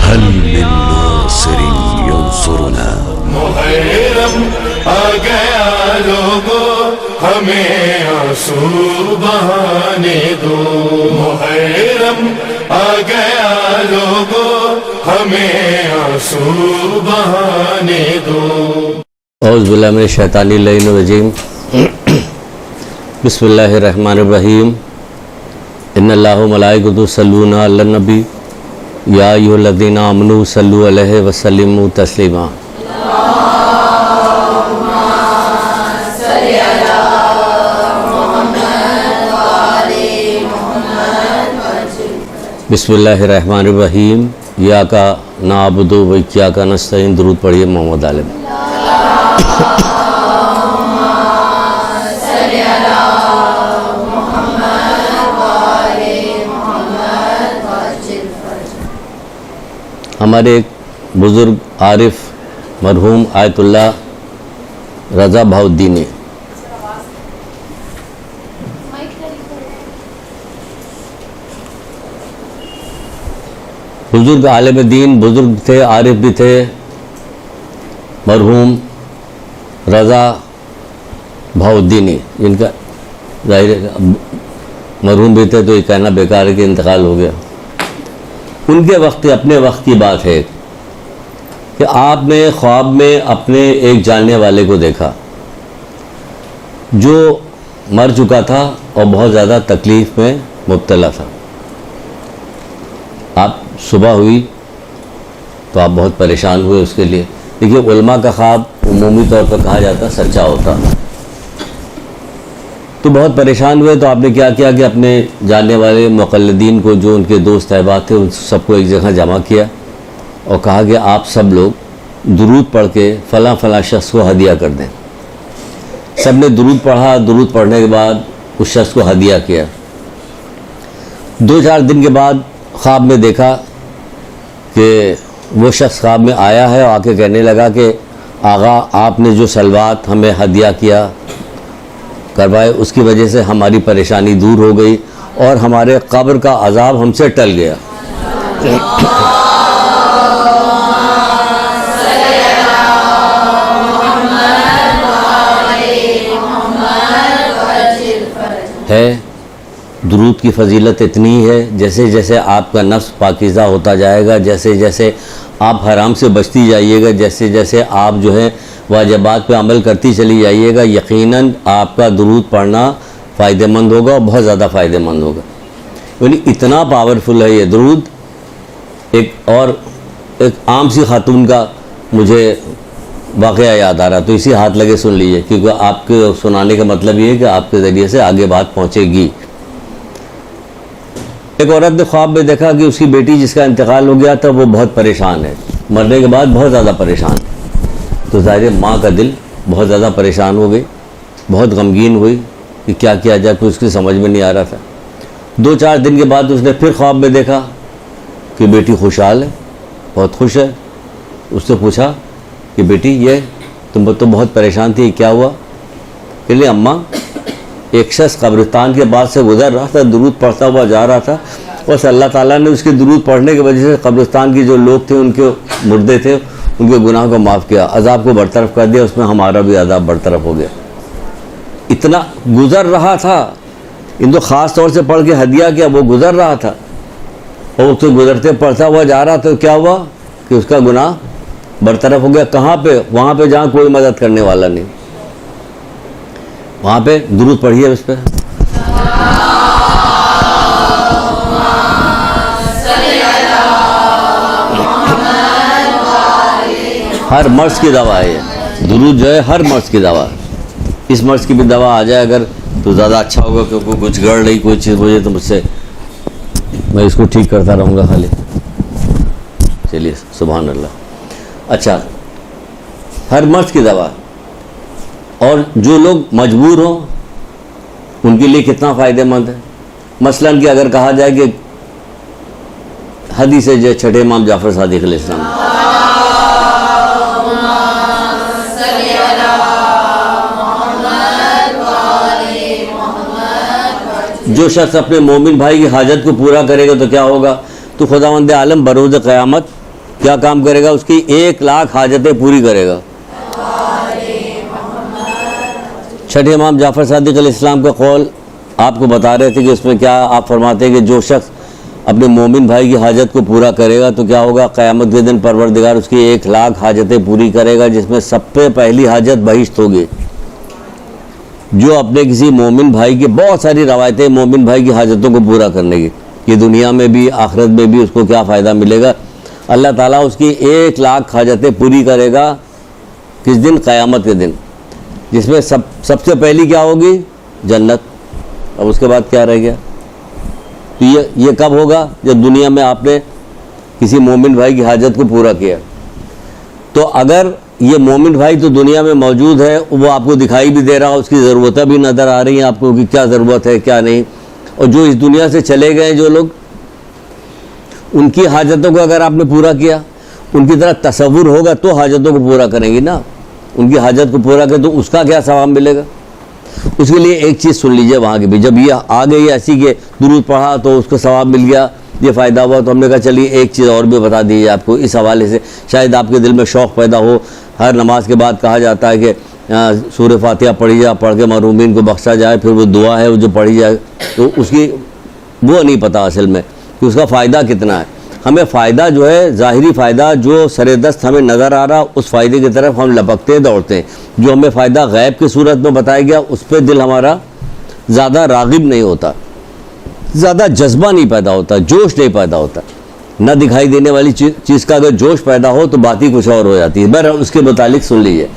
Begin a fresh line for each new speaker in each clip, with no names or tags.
هل من ناصر ينصرنا؟
محرم آ گیا لوگو ہمیں آنسو بہانے دو، محرم آ گیا لوگو ہمیں آنسو بہانے دو۔
اعوذ باللہ من الشیطان اللعین الرجیم، بسم اللہ الرحمن الرحیم۔ ان اللہ و ملائکتہ یصلون علی النبی یا ایھا الذین آمنوا صلوا علیہ وسلموا تسلیما۔ بسم اللہ الرحمن الرحیم۔ ایاک نعبد و ایاک نستعین، درود پڑھیے محمد عالم۔ ہمارے ایک بزرگ عارف مرحوم آیت اللہ رضا بہاؤالدین بزرگ عالم دین، بزرگ تھے، عارف بھی تھے، مرحوم رضا بہاؤالدین، جن کا ظاہر مرحوم بھی تھے تو یہ کہنا بیکار ہے کہ انتقال ہو گیا۔ ان کے وقت، اپنے وقت کی بات ہے کہ آپ نے خواب میں اپنے ایک جاننے والے کو دیکھا جو مر چکا تھا اور بہت زیادہ تکلیف میں مبتلا تھا۔ آپ صبح ہوئی تو آپ بہت پریشان ہوئے اس کے لیے۔ دیکھیے، علماء کا خواب عمومی طور پر کہا جاتا سچا ہوتا، تو بہت پریشان ہوئے تو آپ نے کیا کیا کہ اپنے جاننے والے مقلدین کو، جو ان کے دوست احباب تھے، ان سب کو ایک جگہ جمع کیا اور کہا کہ آپ سب لوگ درود پڑھ کے فلاں فلاں شخص کو ہدیہ کر دیں۔ سب نے درود پڑھا، درود پڑھنے کے بعد اس شخص کو ہدیہ کیا۔ 2-4 دن کے بعد خواب میں دیکھا کہ وہ شخص خواب میں آیا ہے اور آ کے کہنے لگا کہ آغا، آپ نے جو سلوات ہمیں ہدیہ کیا کروائے، اس کی وجہ سے ہماری پریشانی دور ہو گئی اور ہمارے قبر کا عذاب ہم سے ٹل گیا۔ ہے درود کی فضیلت اتنی ہے، جیسے جیسے آپ کا نفس پاکیزہ ہوتا جائے گا، جیسے جیسے آپ حرام سے بچتی جائیے گا، جیسے جیسے آپ جو ہے واجبات پہ عمل کرتی چلی جائیے گا، یقیناً آپ کا درود پڑھنا فائدہ مند ہوگا اور بہت زیادہ فائدہ مند ہوگا۔ یعنی اتنا پاورفل ہے یہ درود۔ ایک عام سی خاتون کا مجھے واقعہ یاد آ رہا، تو اسی ہاتھ لگے سن لیجئے، کیونکہ آپ کے سنانے کا مطلب یہ ہے کہ آپ کے ذریعے سے آگے بات پہنچے گی۔ ایک عورت نے خواب میں دیکھا کہ اس کی بیٹی جس کا انتقال ہو گیا تھا وہ بہت پریشان ہے، مرنے کے بعد بہت زیادہ پریشان۔ تو ظاہر ماں کا دل بہت زیادہ پریشان ہو گئی، بہت غمگین ہوئی کہ کیا کیا جائے، کچھ اس کی سمجھ میں نہیں آ رہا تھا۔ 2-4 دن کے بعد اس نے پھر خواب میں دیکھا کہ بیٹی خوشحال ہے، بہت خوش ہے۔ اس سے پوچھا کہ بیٹی، یہ تم تو بہت پریشان تھی، کیا ہوا؟ کہ لے اماں، ایک شخص قبرستان کے بعد سے گزر رہا تھا، درود پڑھتا ہوا جا رہا تھا، اور اللہ تعالیٰ نے اس کے درود پڑھنے کی وجہ سے قبرستان کی جو لوگ تھے، ان کے مردے تھے، ان کے گناہ کو معاف کیا، عذاب کو برطرف کر دیا، اس میں ہمارا بھی عذاب برطرف ہو گیا۔ اتنا گزر رہا تھا، ان تو خاص طور سے پڑھ کے ہدیہ کیا، وہ گزر رہا تھا اور اس سے گزرتے پڑھتا ہوا جا رہا تھا، کیا ہوا کہ اس کا گناہ برطرف ہو گیا۔ کہاں پہ؟ وہاں پہ جہاں کوئی مدد کرنے والا نہیں، وہاں پہ درود پڑھیے اس پہ۔ ہر مرض کی دوا ہے یہ درود، جو ہے ہر مرض کی دوا ہے۔ اس مرض کی بھی دوا آ جائے اگر تو زیادہ اچھا ہوگا، کیونکہ کچھ گڑ رہی کوئی چیز مجھے تو مجھ سے، میں اس کو ٹھیک کرتا رہوں گا خالی۔ چلیے، سبحان اللہ۔ اچھا، ہر مرض کی دوا، اور جو لوگ مجبور ہوں ان کے لیے کتنا فائدہ مند ہے۔ مثلاً کہ اگر کہا جائے کہ حدیث ہے جو چھٹے امام جعفر صادق علیہ السلام، جو شخص اپنے مومن بھائی کی حاجت کو پورا کرے گا تو کیا ہوگا؟ تو خداوند عالم بروز قیامت کیا کام کرے گا؟ اس کی 1,00,000 حاجتیں پوری کرے گا. چھٹے امام جعفر صادق علیہ السلام کا قول آپ کو بتا رہے تھے کہ اس میں کیا آپ فرماتے ہیں کہ جو شخص اپنے مومن بھائی کی حاجت کو پورا کرے گا تو کیا ہوگا؟ قیامت کے دن پروردگار اس کی 1,00,000 حاجتیں پوری کرے گا، جس میں سب سے پہلی حاجت بہشت ہوگی. جو اپنے کسی مومن بھائی کی بہت ساری روایتیں مومن بھائی کی حاجتوں کو پورا کرنے کی، یہ دنیا میں بھی آخرت میں بھی اس کو کیا فائدہ ملے گا؟ اللہ تعالیٰ اس کی 1,00,000 حاجتیں پوری کرے گا. کس دن؟ قیامت کے دن، جس میں سب سے پہلی کیا ہوگی؟ جنت. اب اس کے بعد کیا رہ گیا؟ تو یہ کب ہوگا؟ جب دنیا میں آپ نے کسی مومن بھائی کی حاجت کو پورا کیا. تو اگر یہ مومن بھائی تو دنیا میں موجود ہے، وہ آپ کو دکھائی بھی دے رہا، اس کی ضرورتیں بھی نظر آ رہی ہیں آپ کو کہ کیا ضرورت ہے کیا نہیں، اور جو اس دنیا سے چلے گئے جو لوگ، ان کی حاجتوں کو اگر آپ نے پورا کیا، ان کی طرح تصور ہوگا تو حاجتوں کو پورا کریں گی نا. ان کی حاجت کو پورا کریں تو اس کا کیا ثواب ملے گا؟ اس کے لیے ایک چیز سن لیجئے وہاں کی بھی. جب یہ آ گئی ایسی کہ درود پڑھا تو اس کو ثواب مل گیا، یہ فائدہ ہوا، تو ہم نے کہا چلیے ایک چیز اور بھی بتا دیجیے آپ کو اس حوالے سے، شاید آپ کے دل میں شوق پیدا ہو. ہر نماز کے بعد کہا جاتا ہے کہ سورہ فاتحہ پڑھ کے محرومین کو بخشا جائے، پھر وہ دعا ہے وہ جو پڑھی جائے، تو اس کی وہ نہیں پتہ اصل میں کہ اس کا فائدہ کتنا ہے. ہمیں فائدہ جو ہے ظاہری فائدہ جو سر دست ہمیں نظر آ رہا، اس فائدے کی طرف ہم لپکتے دوڑتے ہیں. جو ہمیں فائدہ غیب کی صورت میں بتایا گیا اس پہ دل ہمارا زیادہ راغب نہیں ہوتا، زیادہ جذبہ نہیں پیدا ہوتا، جوش نہیں پیدا ہوتا. نہ دکھائی دینے والی چیز کا اگر جوش پیدا ہو تو بات ہی کچھ اور ہو جاتی ہے. بہرحال اس کے متعلق سن لیجیے.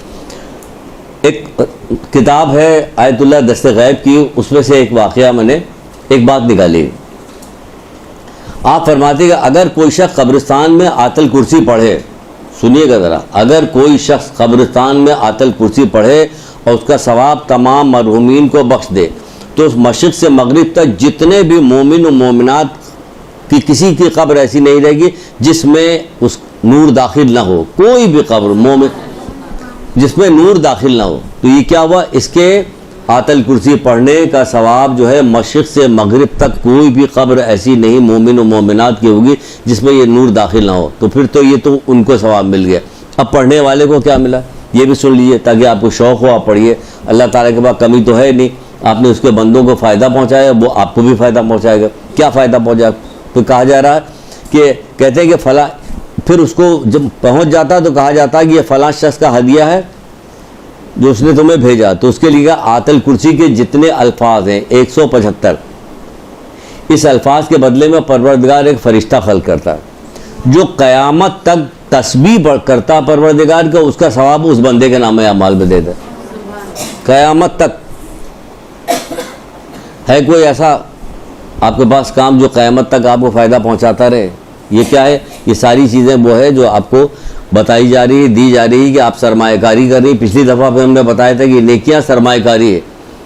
ایک کتاب ہے آیت اللہ دست غیب کی، اس میں سے ایک واقعہ میں نے ایک بات نکالی. آپ فرماتے ہیں کہ اگر کوئی شخص قبرستان میں آیت الکرسی پڑھے، سنیے گا ذرا، اگر کوئی شخص قبرستان میں آیت الکرسی پڑھے اور اس کا ثواب تمام مرحومین کو بخش دے، تو اس مشرق سے مغرب تک جتنے بھی مومن و مومنات کی کسی کی قبر ایسی نہیں رہے گی جس میں اس نور داخل نہ ہو. کوئی بھی قبر مومن جس میں نور داخل نہ ہو. تو یہ کیا ہوا؟ اس کے آیت الکرسی پڑھنے کا ثواب جو ہے مشرق سے مغرب تک کوئی بھی قبر ایسی نہیں مومن و مومنات کی ہوگی جس میں یہ نور داخل نہ ہو. تو پھر تو یہ تو ان کو ثواب مل گیا. اب پڑھنے والے کو کیا ملا یہ بھی سن لیجیے تاکہ آپ کو شوق ہو، آپ پڑھیے. اللہ تعالیٰ کے پاس کمی تو ہے نہیں، آپ نے اس کے بندوں کو فائدہ پہنچایا، وہ آپ کو بھی فائدہ پہنچائے گا. کیا فائدہ پہنچا؟ تو کہا جا رہا ہے کہ کہتے ہیں کہ فلاں، پھر اس کو جب پہنچ جاتا تو کہا جاتا ہے کہ یہ فلاں شخص کا ہدیہ ہے جو اس نے تمہیں بھیجا. تو اس کے لیے آیت الکرسی کے جتنے الفاظ ہیں 175، اس الفاظ کے بدلے میں پروردگار ایک فرشتہ خلق کرتا ہے جو قیامت تک تسبیح کرتا پروردگار کا، اس کا ثواب اس بندے کے نام اعمال میں دیتا ہے قیامت تک. ہے کوئی ایسا آپ کے پاس کام جو قیامت تک آپ کو فائدہ پہنچاتا رہے؟ یہ کیا ہے؟ یہ ساری چیزیں وہ ہے جو آپ کو بتائی جا رہی ہے، دی جا رہی ہے کہ آپ سرمایہ کاری کر رہی. پچھلی دفعہ پہ ہم نے بتایا تھا کہ نیکیاں سرمایہ کاری ہے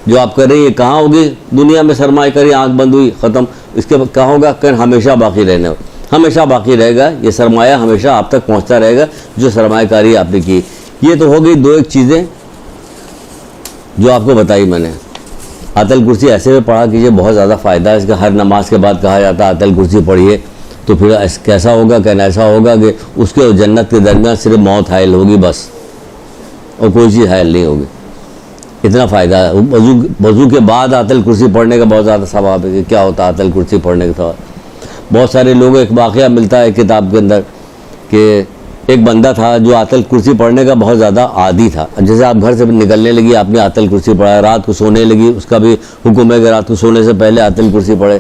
جو آپ کر رہی ہے. کہاں ہوگی دنیا میں سرمایہ کاری؟ آنکھ بند ہوئی ختم. اس کے کہاں ہوگا؟ کہ ہمیشہ باقی رہنے، ہمیشہ باقی رہے گا. یہ سرمایہ ہمیشہ آپ تک پہنچتا رہے گا جو سرمایہ کاری آپ نے کی. یہ تو ہو گئی دو ایک چیزیں جو آپ کو بتائی میں نے. آیت الکرسی ایسے میں پڑھا کیجیے، بہت زیادہ فائدہ ہے اس کا. ہر نماز کے بعد کہا جاتا ہے آیت الکرسی پڑھیے، تو پھر کیسا ہوگا؟ کہنا ایسا ہوگا کہ اس کے اور جنت کے درمیان صرف موت حائل ہوگی بس، اور کوئی چیز حائل نہیں ہوگی. اتنا فائدہ ہے. وضو کے بعد آیت الکرسی پڑھنے کا بہت زیادہ ثواب ہے. کہ کیا ہوتا ہے آیت الکرسی پڑھنے کا ثواب؟ بہت سارے لوگوں ایک واقعہ ملتا ہے کتاب کے اندر کہ ایک بندہ تھا جو آیت الکرسی پڑھنے کا بہت زیادہ عادی تھا. جیسے آپ گھر سے نکلنے لگی، آپ نے آیت الکرسی پڑھا، رات کو سونے لگی، اس کا بھی حکم ہے کہ رات کو سونے سے پہلے آیت الکرسی پڑھے.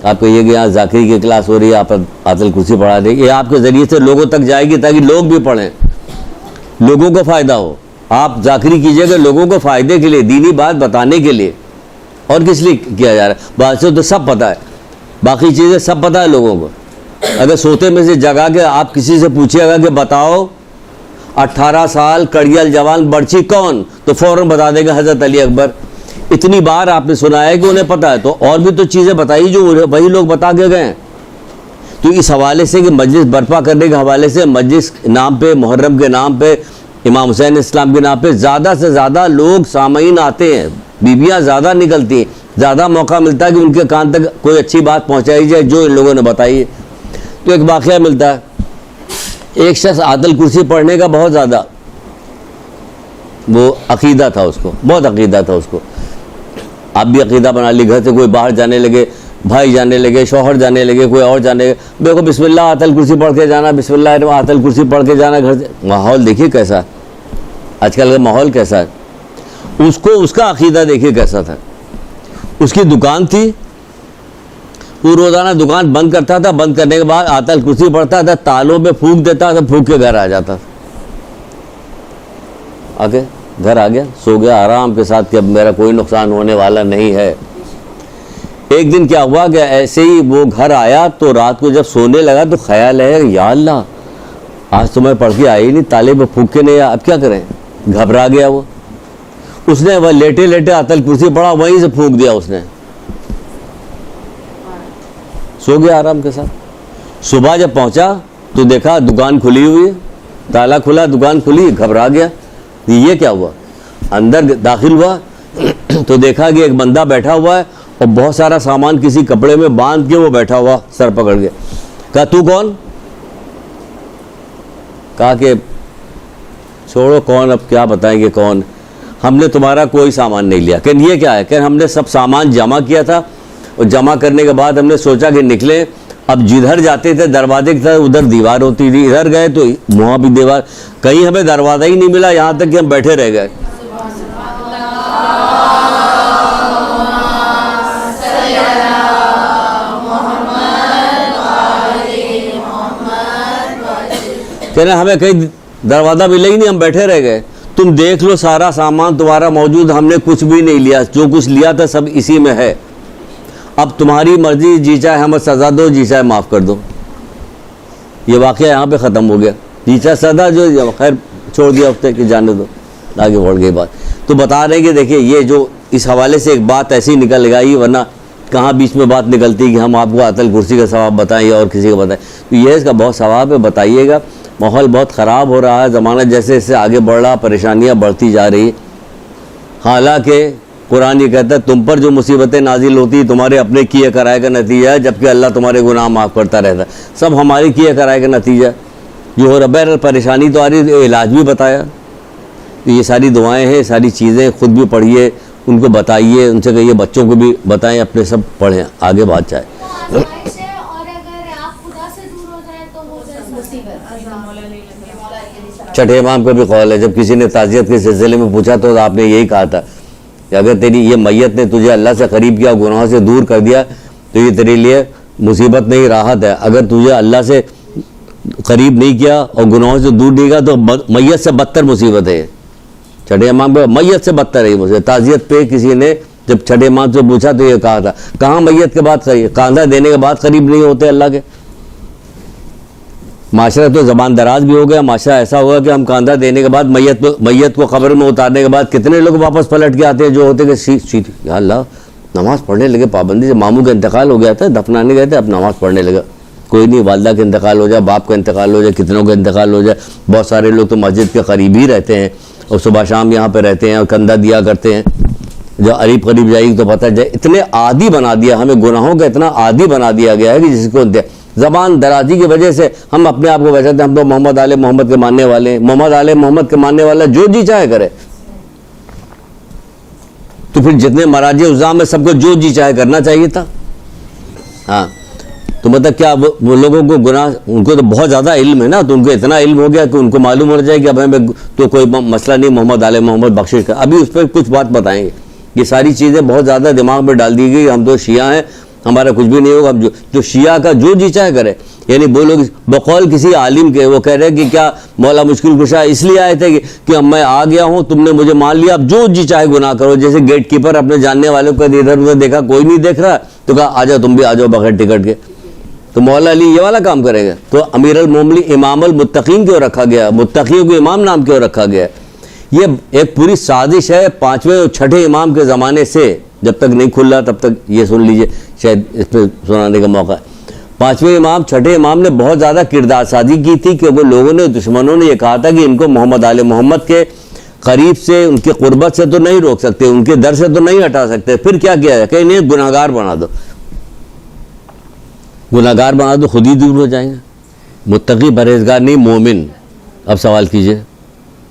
آپ کہیے کہ یہاں ذاکری کی کلاس ہو رہی ہے، آپ آیت الکرسی پڑھا دیں. یہ آپ کے ذریعے سے لوگوں تک جائے گی تاکہ لوگ بھی پڑھیں، لوگوں کو فائدہ ہو. آپ ذاکری کیجیے گا لوگوں کو فائدے کے لیے، دینی بات بتانے کے لیے. اور کس لیے کیا جا رہا ہے؟ بات سے تو سب پتہ ہے، باقی چیزیں سب پتہ ہے لوگوں کو. اگر سوتے میں سے جگا کے آپ کسی سے پوچھیے گا کہ بتاؤ 18 سال کڑیل جوان برچی کون، تو فوراً بتا دے گا حضرت علی اکبر. اتنی بار آپ نے سنا ہے کہ انہیں پتہ ہے. تو اور بھی تو چیزیں بتائی جو وہی لوگ بتا کے گئے ہیں. تو اس حوالے سے کہ مجلس برپا کرنے کے حوالے سے، مجلس نام پہ، محرم کے نام پہ، امام حسین اسلام کے نام پہ زیادہ سے زیادہ لوگ سامعین آتے ہیں، بیویاں زیادہ نکلتی ہیں، زیادہ موقع ملتا ہے کہ ان کے کان تک کوئی اچھی بات پہنچائی جائے جو ان لوگوں نے بتائی ہے. تو ایک واقعہ ملتا ہے ایک شخص آیت الکرسی پڑھنے کا بہت زیادہ وہ عقیدہ تھا اس کو، بہت عقیدہ تھا اس کو. آپ بھی عقیدہ بنا لی، گھر سے کوئی باہر جانے لگے، بھائی جانے لگے، شوہر جانے لگے، کوئی اور جانے لگے، دیکھو بسم اللہ آیت الکرسی پڑھ کے جانا، بسم اللہ آیت الکرسی پڑھ کے جانا گھر سے. ماحول دیکھیے کیسا، آج کل کا ماحول کیسا ہے. اس کو اس کا عقیدہ دیکھیے کیسا تھا. اس کی دکان تھی، وہ روزانہ دکان بند کرتا تھا، بند کرنے کے بعد آیت الکرسی پڑھتا تھا، تالوں پہ پھونک دیتا تھا، پھونک کے گھر آ جاتا تھا. آگے گھر آ گیا، سو گیا آرام کے ساتھ کہ اب میرا کوئی نقصان ہونے والا نہیں ہے. ایک دن کیا ہوا کہ ایسے ہی وہ گھر آیا تو رات کو جب سونے لگا تو خیال ہے یا اللہ آج تو میں پڑھ کے آئی نہیں، تالے پہ پھونک کے نہیں آیا، اب کیا کریں. گھبرا گیا وہ، اس نے وہ لیٹے لیٹے آیت الکرسی پڑھا، وہیں سے پھونک دیا اس نے، سو گیا آرام کے ساتھ. صبح جب پہنچا تو دیکھا دکان کھلی ہوئی ہے، تالا کھلا، دکان کھلی، گھبرا گیا یہ کیا ہوا. اندر داخل ہوا تو دیکھا کہ ایک بندہ بیٹھا ہوا ہے اور بہت سارا سامان کسی کپڑے میں باندھ کے وہ بیٹھا ہوا سر پکڑ کے. کہا تو کون؟ کہا کہ چھوڑو کون، اب کیا بتائیں گے کون، ہم نے تمہارا کوئی سامان نہیں لیا. کہ یہ کیا ہے؟ کہ ہم نے سب سامان جمع کیا تھا اور جمع کرنے کے بعد ہم نے سوچا کہ نکلیں. اب جدھر جاتے تھے دروازے کی طرف ادھر دیوار ہوتی تھی، ادھر گئے تو وہاں بھی دیوار، کہیں ہمیں دروازہ ہی نہیں ملا، یہاں تک کہ ہم بیٹھے رہ گئے. کہنا ہمیں کہیں دروازہ ملا ہی نہیں، ہم بیٹھے رہ گئے. تم دیکھ لو سارا سامان تمہارا موجود، ہم نے کچھ بھی نہیں لیا، جو کچھ لیا تھا سب اسی میں ہے. اب تمہاری مرضی، جی چاہے ہمیں سزا دو، جی چاہے معاف کر دو. یہ واقعہ یہاں پہ ختم ہو گیا. جی چاہے سزا جو خیر چھوڑ دیا ہفتے کہ جانے دو، آگے بڑھ گئی بات. تو بتا رہے ہیں کہ دیکھیے یہ جو اس حوالے سے ایک بات ایسی نکل گئی، ورنہ کہاں بیچ میں بات نکلتی کہ ہم آپ کو آیت الکرسی کا ثواب بتائیں یا اور کسی کا بتائیں. تو یہ اس کا بہت ثواب ہے، بتائیے گا. ماحول بہت خراب ہو رہا ہے، زمانہ جیسے جیسے آگے بڑھ رہا، پریشانیاں بڑھتی جا رہی. حالانکہ قرآن یہ کہتا ہے تم پر جو مصیبتیں نازل ہوتی تمہارے اپنے کیے کرائے کا نتیجہ ہے، جبکہ اللہ تمہارے گناہ معاف کرتا رہتا ہے. سب ہمارے کیے کرائے کا نتیجہ جو ہو رہا. بہرحال پریشانی تو آ رہی ہے، علاج بھی بتایا. تو یہ ساری دعائیں ہیں، ساری چیزیں خود بھی پڑھیے، ان کو بتائیے، ان سے کہیے بچوں کو بھی بتائیں، اپنے سب پڑھیں، آگے بات جائے. چھٹے امام کا بھی قول ہے، جب کسی نے تعزیت کے سلسلے میں پوچھا تو آپ نے یہی کہا تھا کہ اگر تیری یہ میت نے تجھے اللہ سے قریب کیا، گناہوں سے دور کر دیا تو یہ تیرے لیے مصیبت نہیں راحت ہے. اگر تجھے اللہ سے قریب نہیں کیا اور گناہوں سے دور نہیں کیا تو میت سے بدتر مصیبت ہے. چھٹے امام پہ میت سے بدتر ہے مصیبت. تعزیت پہ کسی نے جب چھٹے امام سے پوچھا تو یہ کہا تھا، کہاں میت کے بعد کاندھا دینے کے بعد قریب نہیں ہوتے اللہ کے. معاشرہ تو زبان دراز بھی ہو گیا. معاشرہ ایسا ہوا کہ ہم کاندھا دینے کے بعد میت کو قبر میں اتارنے کے بعد کتنے لوگ واپس پلٹ کے آتے ہیں جو ہوتے کہ یا اللہ نماز پڑھنے لگے پابندی سے. ماموں کا انتقال ہو گیا تھا، دفنانے گئے تھے، اب نماز پڑھنے لگا. کوئی نہیں، والدہ کا انتقال ہو جائے، باپ کا انتقال ہو جائے، کتنوں کا انتقال ہو جائے. بہت سارے لوگ تو مسجد کے قریب ہی رہتے ہیں اور صبح شام یہاں پہ رہتے ہیں اور کندھا دیا کرتے ہیں. جب قریب جائے گی تو پتہ جائے. اتنے عادی بنا دیا ہمیں، گناہوں کا اتنا عادی بنا دیا گیا ہے کہ جس کو زبان درازی کی وجہ سے ہم اپنے آپ کو کہتے ہیں ہم تو محمد آل محمد کے ماننے والے ہیں. محمد آل محمد کے ماننے والا جو جی چاہے کرے. تو پھر جتنے مراجع عظام میں سب کو جو جی چاہے کرنا چاہیے تھا. ہاں تو مطلب کیا وہ لوگوں کو گناہ، ان کو تو بہت زیادہ علم ہے نا، تو ان کو اتنا علم ہو گیا کہ ان کو معلوم ہو جائے کہ اب ہمیں تو کوئی مسئلہ نہیں، محمد آل محمد بخشش کا. ابھی اس پہ کچھ بات بتائیں گے. یہ ساری چیزیں بہت زیادہ دماغ میں ڈال دی گئی. ہم تو شیعہ ہیں، ہمارا کچھ بھی نہیں ہوگا. جو شیعہ کا جو جی چاہے کرے، یعنی وہ لوگ بقول کسی عالم کے وہ کہہ رہے کہ کیا مولا مشکل کشا اس لیے آئے تھے کہ اب میں آ گیا ہوں، تم نے مجھے مان لیا، اب جو جی چاہے گناہ کرو. جیسے گیٹ کیپر اپنے جاننے والوں کو ادھر ادھر دیکھا کوئی نہیں دیکھ رہا تو کہا آ جاؤ تم بھی آ جاؤ بغیر ٹکٹ کے. تو مولا علی یہ والا کام کرے گا. تو امیر المومنین امام المتقین کیوں رکھا گیا؟ متقیوں کو امام نام کیوں رکھا گیا؟ یہ ایک پوری سازش ہے. 5ویں اور 6ٹھے امام کے زمانے سے، جب تک نہیں کھل رہا تب تک یہ سن لیجئے، شاید اس پہ سنانے کا موقع ہے. 5ویں امام 6ٹھے امام نے بہت زیادہ کردار سازی کی تھی، کیونکہ لوگوں نے، دشمنوں نے یہ کہا تھا کہ ان کو محمد آل محمد کے قریب سے، ان کی قربت سے تو نہیں روک سکتے، ان کے در سے تو نہیں ہٹا سکتے. پھر کیا کیا ہے کہ انہیں گناہگار بنا دو. گناہگار بنا دو، خود ہی دور ہو جائیں گے. متقی پرہیزگار نہیں، مومن. اب سوال کیجئے،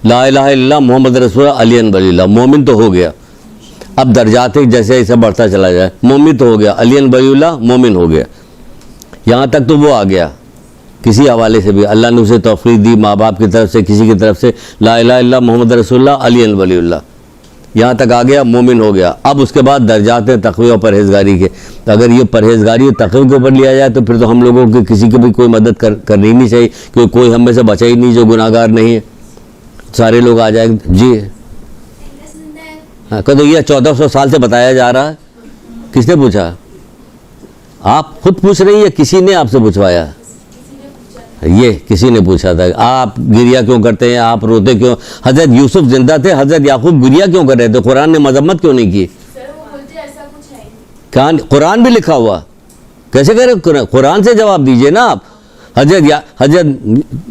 لا الہ الا اللہ محمد رسول اللہ علی ولی اللہ، مومن تو ہو گیا. اب درجات جیسے ایسے بڑھتا چلا جائے، مومن تو ہو گیا، علی ولی اللہ مومن ہو گیا. یہاں تک تو وہ آ گیا کسی حوالے سے بھی، اللہ نے اسے توفیق دی ماں باپ کی طرف سے، کسی کی طرف سے، لا الہ الا اللہ محمد رسول اللہ علی ولی اللہ، یہاں تک آ گیا، مومن ہو گیا. اب اس کے بعد درجات ہیں تقوی اور پرہیزگاری کے. اگر یہ پرہیزگاری اور تقوی کے اوپر لیا جائے تو پھر تو ہم لوگوں کی کسی کی بھی کوئی مدد کرنی نہیں چاہیے، کیونکہ کوئی ہم میں سے بچا ہی نہیں جو گناہ گار نہیں ہے. سارے لوگ آ جائیں. جی ہاں، کہ یہ 1400 سال سے بتایا جا رہا ہے. کس نے پوچھا؟ آپ خود پوچھ رہی ہیں، کسی نے آپ سے پوچھوایا؟ یہ کسی نے پوچھا تھا آپ گریا کیوں کرتے ہیں، آپ روتے کیوں؟ حضرت یوسف زندہ تھے، حضرت یعقوب گریا کیوں کر رہے تھے؟ قرآن نے مذمت کیوں نہیں کی؟ قرآن بھی لکھا ہوا، کیسے کرے؟ قرآن سے جواب دیجئے نا آپ. حضرت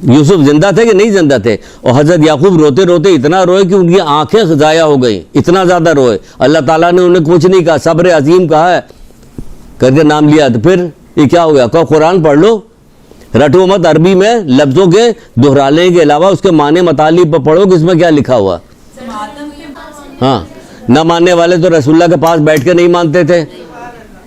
یوسف زندہ تھے کہ نہیں زندہ تھے؟ اور حضرت یعقوب روتے روتے اتنا روئے کہ ان کی آنکھیں ضائع ہو گئیں، اتنا زیادہ روئے. اللہ تعالیٰ نے انہیں کچھ نہیں کہا، صبر عظیم کہا ہے کر کے نام لیا. تو پھر یہ کیا ہو گیا؟ کہو قرآن پڑھ لو، رٹو مت عربی میں لفظوں کے دہرانے کے علاوہ اس کے معنی مطالب پر پڑھو کہ اس میں کیا لکھا ہوا. ہاں، نہ ماننے والے تو رسول اللہ کے پاس بیٹھ کے نہیں مانتے تھے.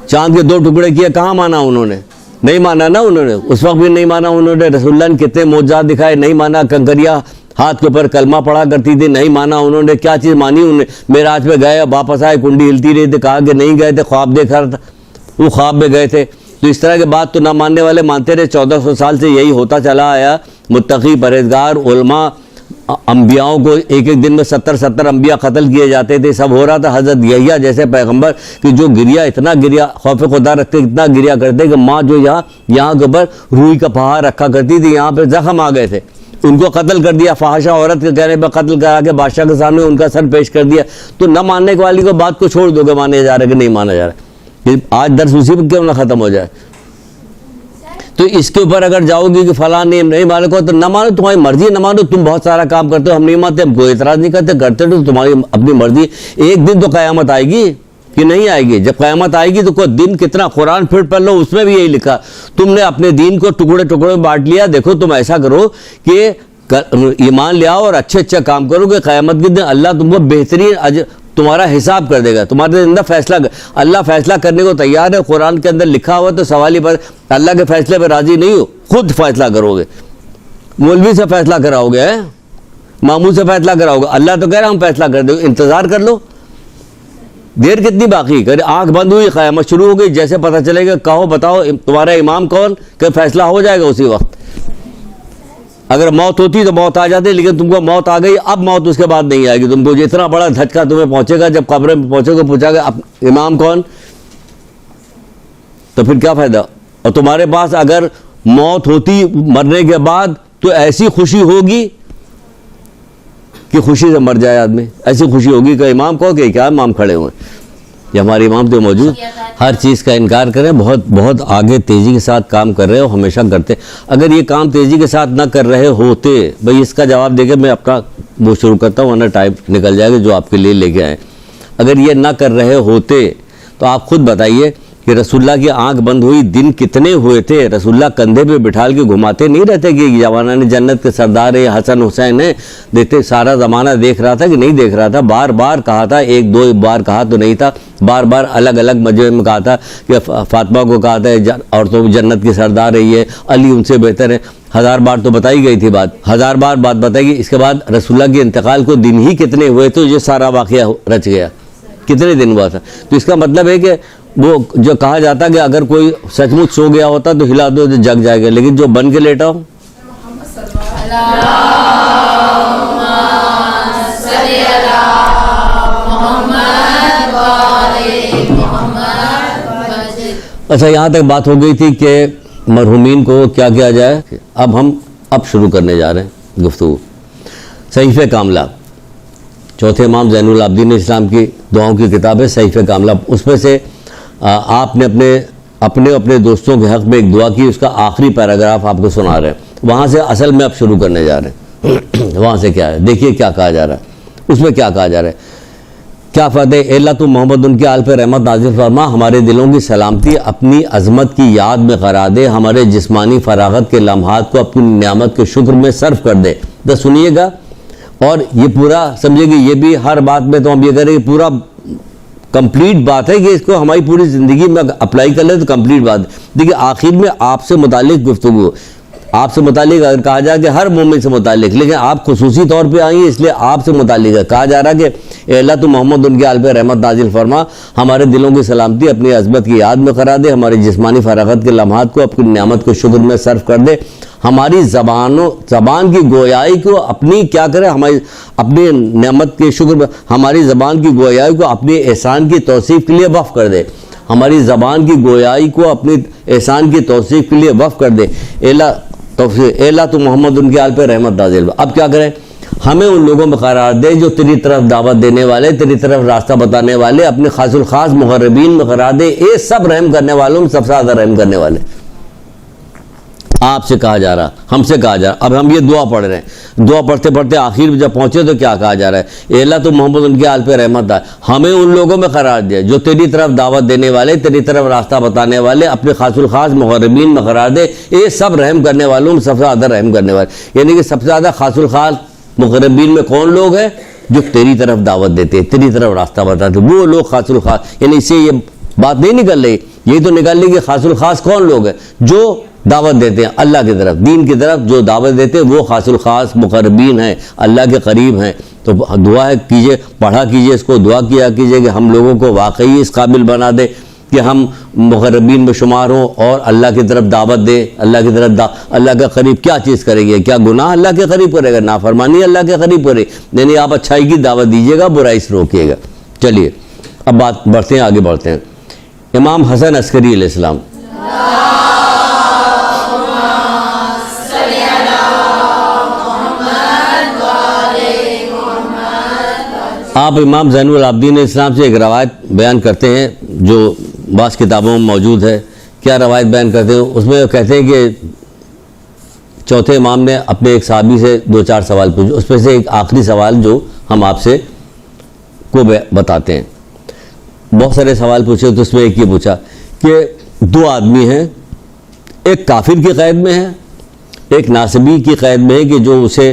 چاند کے 2 ٹکڑے کیے، کہاں مانا انہوں نے؟ نہیں مانا نا انہوں نے، اس وقت بھی نہیں مانا انہوں نے. رسول اللہ نے کتنے معجزات دکھائے، نہیں مانا. کنکریاں ہاتھ کے اوپر کلمہ پڑھا کرتی تھی، نہیں مانا انہوں نے. کیا چیز مانی انہوں نے؟ معراج پہ گئے، واپس آئے، کنڈی ہلتی رہی تھی، کہا کہ نہیں گئے تھے، خواب دیکھ رہا تھا، وہ خواب میں گئے تھے. تو اس طرح کے بات تو نہ ماننے والے مانتے رہے. 1400 سال سے یہی ہوتا چلا آیا. متقی پرہیزگار علماء، انبیاؤں کو ایک دن میں 70 انبیاء قتل کیے جاتے تھے. سب ہو رہا تھا. حضرت یحییٰ جیسے پیغمبر کہ جو گریا، اتنا گریا، خوف خدا رکھتے، اتنا گریا کرتے کہ ماں جو یہاں کے اوپر روئی کا پہاڑ رکھا کرتی تھی، یہاں پہ زخم آ گئے تھے، ان کو قتل کر دیا. فاحشہ عورت کے کہنے پہ قتل کرا کے بادشاہ کے سامنے ان کا سر پیش کر دیا. تو نہ ماننے والی کو بات کو چھوڑ دو کہ مانے جا رہا ہے کہ نہیں مانا جا رہا ہے. آج درس اسی پر کیوں نہ ختم ہو جائے؟ تو اس کے اوپر اگر جاؤ گی کہ فلاں نہیں مانے کو تو نہ مانو، تمہاری مرضی، نہ مانو. تم بہت سارا کام کرتے ہو، ہم نہیں مانتے، ہم کوئی اعتراض نہیں کرتے تو تمہاری اپنی مرضی. ایک دن تو قیامت آئے گی کہ نہیں آئے گی؟ جب قیامت آئے گی تو کوئی دن کتنا، قرآن پھر پڑھ لو، اس میں بھی یہی لکھا. تم نے اپنے دین کو ٹکڑے ٹکڑے میں بانٹ لیا. دیکھو تم ایسا کرو کہ ایمان لے آؤ اور اچھے قام کرو کہ قیامت کے دن اللہ تم کو بہترین تمہارا حساب کر دے گا، تمہارے اندر فیصلہ. اللہ فیصلہ کرنے کو تیار ہے، قرآن کے اندر لکھا ہوا. تو سوال ہی پر اللہ کے فیصلے پہ راضی نہیں ہو، خود فیصلہ کرو گے. مولوی سے فیصلہ کراؤ گے، ماموں سے فیصلہ کراؤ گے. اللہ تو کہہ رہا ہم فیصلہ کر دیں، انتظار کر لو. دیر کتنی باقی؟ کہ آنکھ بند ہوئی، قیامت شروع ہو گئی. جیسے پتہ چلے گا، کہو بتاؤ تمہارا امام کون، کہ فیصلہ ہو جائے گا اسی وقت. اگر موت ہوتی تو موت آ جاتی، لیکن تم کو موت آ گئی. اب موت اس کے بعد نہیں آئے گی. تم کو اتنا بڑا دھچکا تمہیں پہنچے گا جب قبر میں پہنچو گے، پوچھا گا امام کون، تو پھر کیا فائدہ؟ اور تمہارے پاس اگر موت ہوتی مرنے کے بعد تو ایسی خوشی ہوگی کہ خوشی سے مر جائے آدمی. ایسی خوشی ہوگی کہ امام کہو کہ کیا امام کھڑے ہوئے، یہ ہمارے امام تو موجود. ہر چیز کا انکار کریں، بہت آگے تیزی کے ساتھ کام کر رہے ہو، ہمیشہ کرتے. اگر یہ کام تیزی کے ساتھ نہ کر رہے ہوتے، بھئی اس کا جواب دے کے میں اپنا وہ شروع کرتا ہوں، ورنہ ٹائپ نکل جائے گا جو آپ کے لیے لے کے آئے. اگر یہ نہ کر رہے ہوتے تو آپ خود بتائیے کہ رسول اللہ کی آنکھ بند ہوئی دن کتنے ہوئے تھے. رسول اللہ کندھے پہ بٹھال کے گھماتے نہیں رہتے کہ جوانان جنت کے سردار ہے، حسن حسین ہے. دیکھتے سارا زمانہ دیکھ رہا تھا کہ نہیں دیکھ رہا تھا. بار بار کہا تھا، 1-2 بار کہا تو نہیں تھا، بار بار الگ الگ مجمع میں کہا تھا کہ فاطمہ کو کہا تھا عورتوں جنت کی سردار رہی ہے، علی ان سے بہتر ہے. 1000 بار تو بتائی گئی تھی بات، 1000 بار بات بتائی گئی. اس کے بعد رسول اللہ کے انتقال کو دن ہی کتنے ہوئے تو یہ سارا واقعہ رچ گیا. کتنے دن ہوا تھا؟ تو اس کا مطلب ہے کہ وہ جو کہا جاتا کہ اگر کوئی سچ مچ سو گیا ہوتا تو ہلا دو تو جگ جائے گا، لیکن جو بن کے لیٹا ہو. اچھا، یہاں تک بات ہو گئی تھی کہ مرحومین کو کیا کیا جائے. اب شروع کرنے جا رہے ہیں گفتگو. صحیفہ کاملہ، چوتھے امام زین العابدین اسلام کی دعاؤں کی کتاب ہے صحیفہ کاملہ. اس میں سے آپ نے اپنے دوستوں کے حق میں ایک دعا کی، اس کا آخری پیراگراف آپ کو سنا رہے ہیں. وہاں سے اصل میں اب شروع کرنے جا رہے ہیں. وہاں سے کیا ہے دیکھیے کیا کہا جا رہا ہے. اس میں کیا کہا جا رہا ہے کیا فرماتے ہیں؟ اللہ تو محمد ان کے آل پہ رحمت نازل فرما، ہمارے دلوں کی سلامتی اپنی عظمت کی یاد میں قرار دے، ہمارے جسمانی فراغت کے لمحات کو اپنی نعمت کے شکر میں صرف کر دے۔ تو سنیے گا، اور یہ پورا سمجھے کہ یہ بھی ہر بات میں تو ہم یہ کریں کہ پورا کمپلیٹ بات ہے کہ اس کو ہماری پوری زندگی میں اپلائی کر لیں تو کمپلیٹ بات ہے۔ دیکھیے آخر میں آپ سے متعلق گفتگو، آپ سے متعلق اگر کہا جائے کہ ہر مومن سے متعلق، لیکن آپ خصوصی طور پہ آئیں اس لیے آپ سے متعلق ہے۔ کہا جا رہا کہ اے اللہ تو محمد ان کے آل پہ رحمت نازل فرما، ہمارے دلوں کی سلامتی اپنی عظمت کی یاد میں قرار دے، ہمارے جسمانی فراغت کے لمحات کو اپنی نعمت کے شکر میں صرف کر دے، ہماری زبان کی گویائی کو اپنی کیا کرے، ہماری اپنی نعمت کے شکر میں ہماری زبان کی گویائی کو اپنے احسان کی توصیف کے لیے وقف کر دے، ہماری زبان کی گویائی کو اپنی احسان کی توصیف کے لیے وقف کر دے۔ اے اللہ تو محمد ان کے آل پہ رحمت نازل۔ اب کیا کریں؟ ہمیں ان لوگوں میں قرار دے جو تیری طرف دعوت دینے والے، تیری طرف راستہ بتانے والے، اپنے خاص الخاص مقربین میں قرار دے، اے سب رحم کرنے والوں میں سب سے زیادہ رحم کرنے والے۔ آپ سے کہا جا رہا، ہم سے کہا جا رہا، اب ہم یہ دعا پڑھ رہے ہیں، دعا پڑھتے پڑھتے آخر میں جب پہنچے تو کیا کہا جا رہا ہے؟ اے اللہ تو محمد ان کے آل پہ رحمت ہے، ہمیں ان لوگوں میں قرار دے جو تیری طرف دعوت دینے والے، تیری طرف راستہ بتانے والے، اپنے خاص الخاص مقربین میں قرار دے، اے سب رحم کرنے والوں میں سب سے زیادہ رحم کرنے والے۔ یعنی کہ سب سے زیادہ خاص الخاص مقربین میں کون لوگ ہیں؟ جو تیری طرف دعوت دیتے، تیری طرف راستہ بتاتے، وہ لوگ خاص الخاص۔ یعنی اس سے یہ بات نہیں نکل رہی، یہ تو نکل رہی کہ خاص الخاص کون لوگ ہیں؟ جو دعوت دیتے ہیں اللہ کی طرف، دین کی طرف جو دعوت دیتے ہیں وہ خاص الخاص مقربین ہیں، اللہ کے قریب ہیں۔ تو دعا کیجئے، پڑھا کیجئے اس کو، دعا کیا کیجئے کہ ہم لوگوں کو واقعی اس قابل بنا دے کہ ہم مقربین میں شمار ہوں اور اللہ کی طرف دعوت دے، اللہ کی طرف اللہ کے قریب کیا چیز کرے گی؟ کیا گناہ اللہ کے قریب کرے گا؟ نافرمانی اللہ کے قریب کرے؟ یعنی آپ اچھائی کی دعوت دیجیے گا، برائی سے روکیے گا۔ چلیے اب بات بڑھتے ہیں، آگے بڑھتے ہیں۔ امام حسن عسکری علیہ السلام، آپ امام زین العابدین علیہ السلام سے ایک روایت بیان کرتے ہیں جو بعض کتابوں میں موجود ہے۔ کیا روایت بیان کرتے ہیں؟ اس میں کہتے ہیں کہ چوتھے امام نے اپنے ایک صحابی سے 2-4 سوال پوچھے، اس میں سے ایک آخری سوال جو ہم آپ سے کو بتاتے ہیں۔ بہت سارے سوال پوچھے تو اس میں ایک یہ پوچھا کہ 2 آدمی ہیں، ایک کافر کی قید میں ہے، ایک ناصبی کی قید میں ہے کہ جو اسے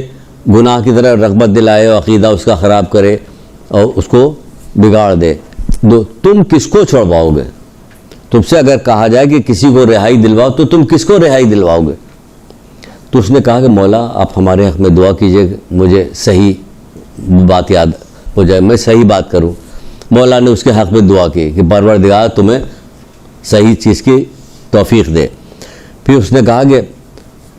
گناہ کی طرح رغبت دلائے اور عقیدہ اس کا خراب کرے اور اس کو بگاڑ دے، تم کس کو چھڑواؤ گے؟ تم سے اگر کہا جائے کہ کسی کو رہائی دلواؤ تو تم کس کو رہائی دلواؤ گے؟ تو اس نے کہا کہ مولا آپ ہمارے حق میں دعا کیجئے، مجھے صحیح بات یاد ہو جائے، میں صحیح بات کروں۔ مولا نے اس کے حق میں دعا کی کہ پروردگار تمہیں صحیح چیز کی توفیق دے۔ پھر اس نے کہا کہ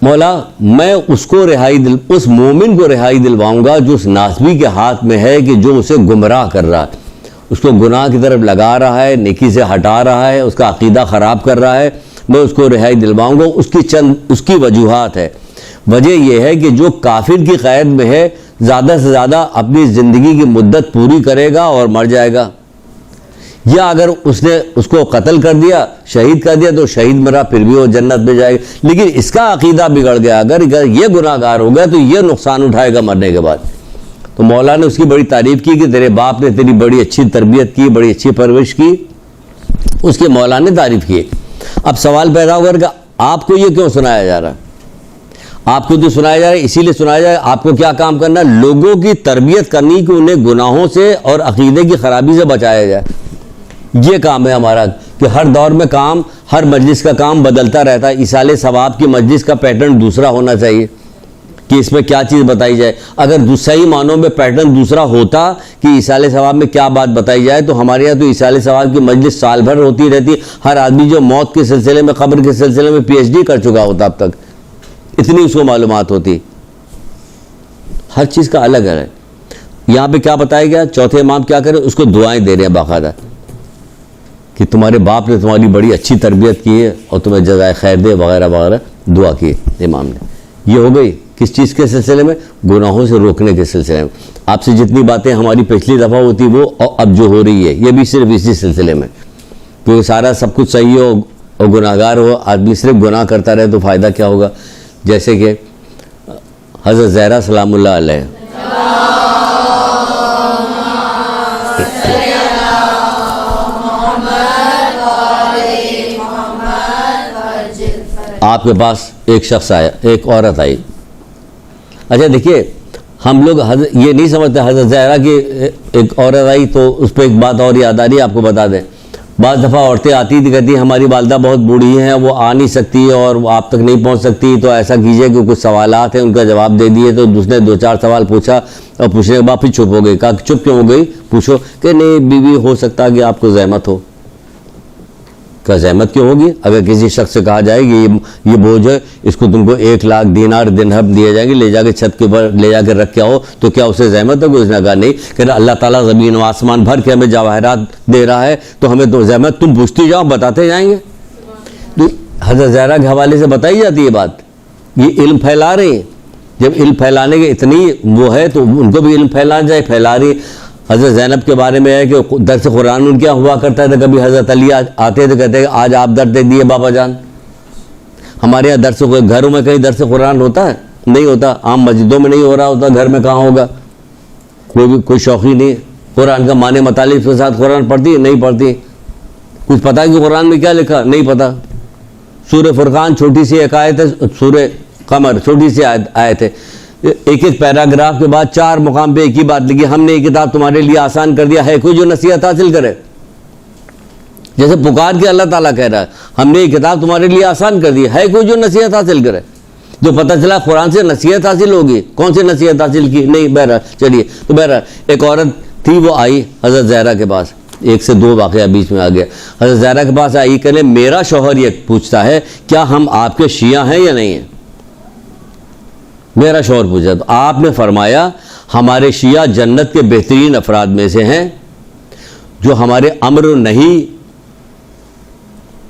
مولا میں اس مومن کو رہائی دلواؤں گا جو اس ناسبی کے ہاتھ میں ہے کہ جو اسے گمراہ کر رہا ہے، اس کو گناہ کی طرف لگا رہا ہے، نیکی سے ہٹا رہا ہے، اس کا عقیدہ خراب کر رہا ہے، میں اس کو رہائی دلواؤں گا۔ اس کی وجوہات ہے، وجہ یہ ہے کہ جو کافر کی قید میں ہے زیادہ سے زیادہ اپنی زندگی کی مدت پوری کرے گا اور مر جائے گا، یا اگر اس نے اس کو قتل کر دیا، شہید کر دیا تو شہید مرا پھر بھی وہ جنت میں جائے گا، لیکن اس کا عقیدہ بگڑ گیا، اگر یہ گناہ گار ہو گیا تو یہ نقصان اٹھائے گا مرنے کے بعد۔ تو مولا نے اس کی بڑی تعریف کی کہ تیرے باپ نے تیری بڑی اچھی تربیت کی، بڑی اچھی پرورش کی، اس کے مولا نے تعریف کی۔ اب سوال پیدا ہو کر کہ آپ کو یہ کیوں سنایا جا رہا ہے؟ آپ کو تو سنایا جا رہا ہے اسی لیے سنایا جا رہا ہے، آپ کو کیا کام کرنا ہے؟ لوگوں کی تربیت کرنی کہ انہیں گناہوں سے اور عقیدے کی خرابی سے بچایا جائے۔ یہ کام ہے ہمارا کہ ہر دور میں کام، ہر مجلس کا کام بدلتا رہتا ہے۔ ایصال ثواب کی مجلس کا پیٹرن دوسرا ہونا چاہیے کہ اس میں کیا چیز بتائی جائے۔ اگر صحیح معنوں میں پیٹرن دوسرا ہوتا کہ ایصال ثواب میں کیا بات بتائی جائے تو ہمارے یہاں تو ایصال ثواب کی مجلس سال بھر ہوتی رہتی، ہر آدمی جو موت کے سلسلے میں، قبر کے سلسلے میں PhD کر چکا ہوتا اب تک، اتنی اس کو معلومات ہوتی، ہر چیز کا الگ ہے۔ یہاں پہ کیا بتایا گیا؟ چوتھے امام کیا کرے؟ اس کو دعائیں دے رہے ہیں باقاعدہ کہ تمہارے باپ نے تمہاری بڑی اچھی تربیت کی ہے اور تمہیں جزائے خیر دے وغیرہ وغیرہ دعا کی امام نے۔ یہ ہو گئی کس چیز کے سلسلے میں؟ گناہوں سے روکنے کے سلسلے میں۔ آپ سے جتنی باتیں ہماری پچھلی دفعہ ہوتی وہ اب جو ہو رہی ہے یہ بھی صرف اسی سلسلے میں، کیونکہ سارا سب کچھ صحیح ہو اور گناہ گار ہو، آدمی صرف گناہ کرتا رہے تو فائدہ کیا ہوگا؟ جیسے کہ حضرت زہرا سلام اللہ علیہ آپ کے پاس ایک شخص آیا, ایک عورت آئی. اچھا دیکھیے, ہم لوگ یہ نہیں سمجھتے حضرت زہرا کی ایک عورت آئی تو اس پہ ایک بات اور یاد آ رہی ہے, آپ کو بتا دیں. بعض دفعہ عورتیں آتی تھی, کہتی ہماری والدہ بہت بوڑھی ہیں, وہ آ نہیں سکتی اور وہ آپ تک نہیں پہنچ سکتی, تو ایسا کیجئے کہ کچھ سوالات ہیں ان کا جواب دے دیے. تو اس نے 2-4 سوال پوچھا اور پوچھنے کے بعد پھر چپ ہو گئی. کہا کہ چپ کیوں ہو گئی, پوچھو. کہ نہیں بیوی ہو سکتا ہے کہ آپ کو زحمت ہو. کیا زحمت کیوں ہوگی؟ اگر کسی شخص سے کہا جائے کہ یہ بوجھ ہے, اس کو تم کو 1 لاکھ دینار درہم دیے جائیں گے, لے جا کے چھت کے اوپر لے جا کے رکھ کے آؤ, تو کیا اسے زحمت ہوگی؟ اس نے کہا نہیں. کہ اللہ تعالیٰ زمین و آسمان بھر کے ہمیں جواہرات دے رہا ہے, تو ہمیں تو زحمت, تم پوچھتی جاؤ بتاتے جائیں گے. تو حضرت زہرا کے حوالے سے بتائی جاتی ہے بات. یہ علم پھیلا رہی ہیں. جب علم پھیلانے کے اتنی وہ ہے تو ان کو بھی علم پھیلانا چاہیے, پھیلا رہی. حضرت زینب کے بارے میں ہے کہ درس قرآن ان کیا ہوا کرتا ہے. کبھی حضرت علی آتے تو کہتے ہیں آج آپ درس دے دیے بابا جان. ہمارے یہاں درس, گھروں میں کہیں درس قرآن ہوتا ہے؟ نہیں ہوتا. عام مسجدوں میں نہیں ہو رہا ہوتا, گھر میں کہاں ہوگا؟ کوئی شوقی نہیں. قرآن کا معنی مطالب کے ساتھ قرآن پڑھتی ہے؟ نہیں پڑھتی. کچھ پتہ ہے کہ قرآن میں کیا لکھا؟ نہیں پتہ. سورہ فرقان چھوٹی سی ایک آیت ہے, سورہ قمر چھوٹی سی آیت ہے, ایک پیراگراف کے بعد 4 مقام پہ ایک ہی بات لکھی, ہم نے یہ کتاب تمہارے لیے آسان کر دیا, ہے کوئی جو نصیحت حاصل کرے؟ جیسے پکار کے اللہ تعالیٰ کہہ رہا ہے ہم نے یہ کتاب تمہارے لیے آسان کر دی, ہے کوئی جو نصیحت حاصل کرے؟ جو پتہ چلا قرآن سے نصیحت حاصل ہوگی. کون سی نصیحت حاصل کی؟ نہیں. بہرحال چلیے, تو بہرحال ایک عورت تھی, وہ آئی حضرت زہرا کے پاس. 1 سے 2 واقعہ بیچ میں آ گیا. حضرت زہرا کے پاس آئی, کہ میرا شوہر یہ پوچھتا ہے کیا ہم آپ کے شیعہ ہیں یا نہیں ہیں. میرا شوہر پوچھا, تو آپ نے فرمایا ہمارے شیعہ جنت کے بہترین افراد میں سے ہیں, جو ہمارے امر و نہی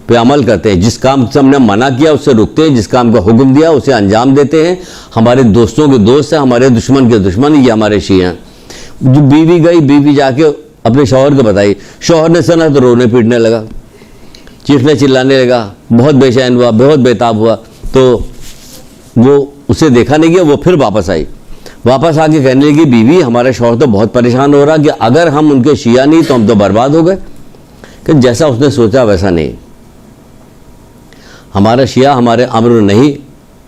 پہ عمل کرتے ہیں. جس کام سے ہم نے منع کیا اس سے رکتے ہیں, جس کام کا حکم دیا اسے انجام دیتے ہیں. ہمارے دوستوں کے دوست ہیں, ہمارے دشمن کے دشمن, یہ ہمارے شیعہ ہیں. جو بیوی گئی, بیوی جا کے اپنے شوہر کو بتائی. شوہر نے سنا تو رونے پیٹنے لگا, چیخنے چلانے لگا, بہت بے چین ہوا, بہت بےتاب ہوا. تو وہ اسے دیکھا نہیں گیا, وہ پھر واپس آئی. واپس آ کے کہنے لگی بیوی ہمارا شوہر تو بہت پریشان ہو رہا کہ اگر ہم ان کے شیعہ نہیں تو ہم تو برباد ہو گئے. کہ جیسا اس نے سوچا ویسا نہیں. ہمارا شیعہ ہمارے امر نہیں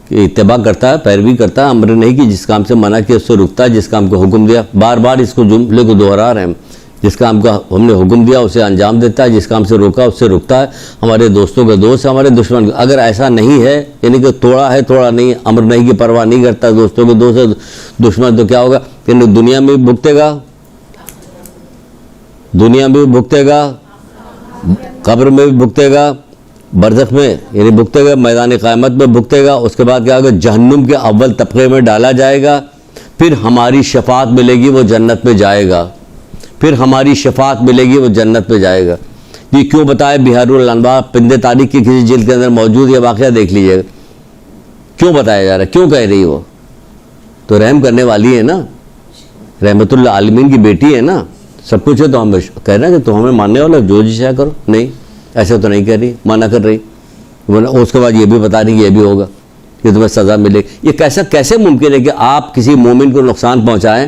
کی اتباع کرتا ہے, پیروی کرتا ہے. امر نہیں کی جس کام سے منع کیا اس سے رکتا ہے, جس کام کو حکم دیا, بار بار اس کو جملے کو دوہرا رہے ہیں, جس کام کا ہم نے حکم دیا اسے انجام دیتا ہے, جس کام سے روکا اس سے رکتا ہے. ہمارے دوستوں کا دوست ہے, ہمارے دشمن. اگر ایسا نہیں ہے, یعنی کہ توڑا ہے توڑا نہیں, امر نہیں کی پرواہ نہیں کرتا, دوستوں کے دوست ہے دشمن, تو کیا ہوگا کہ دنیا میں بھی بھگتے گا, دنیا میں بھی بھگتے گا, قبر میں بھی بھگتے گا, برزخ میں یعنی بھگتے گا, میدان قیامت میں بھگتے گا. اس کے بعد کیا ہوگا, جہنم کے اول طبقے میں ڈالا جائے گا. پھر ہماری شفاعت ملے گی, وہ جنت میں جائے گا. پھر ہماری شفاعت ملے گی, وہ جنت میں جائے گا. یہ کیوں بتایا؟ بہار الانوار پندے تاریخ کی کسی جلد کے اندر موجود یہ واقعہ دیکھ لیجیے گا. کیوں بتایا جا رہا ہے, کیوں کہہ رہی وہ؟ تو رحم کرنے والی ہے نا, رحمت اللہ عالمین کی بیٹی ہے نا, سب کچھ ہے. تو ہم کہہ رہے ہیں کہ تو ہمیں ماننے والا جو جی چاہے کرو. نہیں, ایسا تو نہیں کہہ رہی, منع کر رہی. اس کے بعد یہ بھی بتا رہی کہ یہ بھی ہوگا, کہ تمہیں سزا ملے. یہ کیسے ممکن ہے کہ آپ کسی مومن کو نقصان پہنچائیں,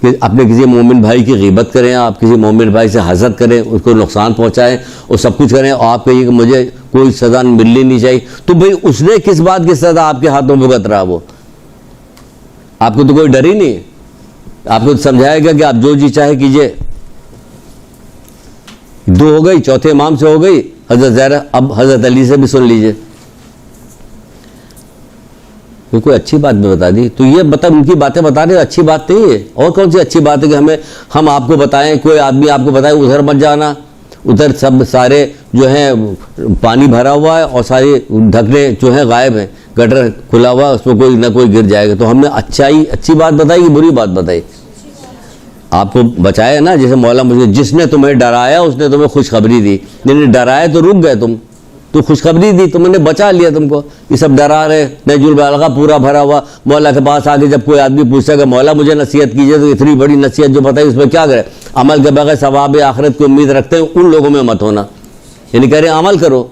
کہ اپنے کسی مومن بھائی کی غیبت کریں, آپ کسی مومن بھائی سے حسد کریں, اس کو نقصان پہنچائیں اور سب کچھ کریں, اور آپ کہیے کہ مجھے کوئی سزا ملنی نہیں چاہیے. تو بھئی اس نے کس بات کی سزا آپ کے ہاتھوں میں بھگت رہا؟ وہ آپ کو تو کوئی ڈر ہی نہیں. آپ کو سمجھائے گا کہ آپ جو جی چاہے کیجئے. 2 ہو گئی, چوتھے امام سے ہو گئی حضرت زہرا. اب حضرت علی سے بھی سن لیجئے. کوئی اچھی بات بھی بتا دی, تو یہ ان کی باتیں بتا رہے, اچھی بات نہیں ہے. اور کون سی اچھی بات ہے کہ ہم آپ کو بتائیں, کوئی آدمی آپ کو بتائے ادھر مت جانا, ادھر سب سارے جو ہیں پانی بھرا ہوا ہے اور سارے ڈھکنے جو ہیں غائب ہیں, گٹر کھلا ہوا ہے, اس میں کوئی نہ کوئی گر جائے گا. تو ہم نے اچھی بات بتائی کہ بری بات بتائی؟ آپ کو بچایا نا. جیسے مولا مجھے, جس نے تمہیں ڈرایا اس نے تمہیں خوشخبری دی. نہیں ڈرایا تو رک گئے تم, تو خوشخبری دی, تم نے بچا لیا تم کو. یہ سب ڈرا رہے, نہج البلاغہ پورا بھرا ہوا. مولا کے پاس آ کے جب کوئی آدمی پوچھتا کہ مولا مجھے نصیحت کیجیے, تو اتنی بڑی نصیحت جو بتائی اس میں کیا کرے؟ عمل کے بغیر ثواب آخرت کی امید رکھتے ہیں ان لوگوں میں مت ہونا. یعنی کہہ رہے ہیں عمل کرو.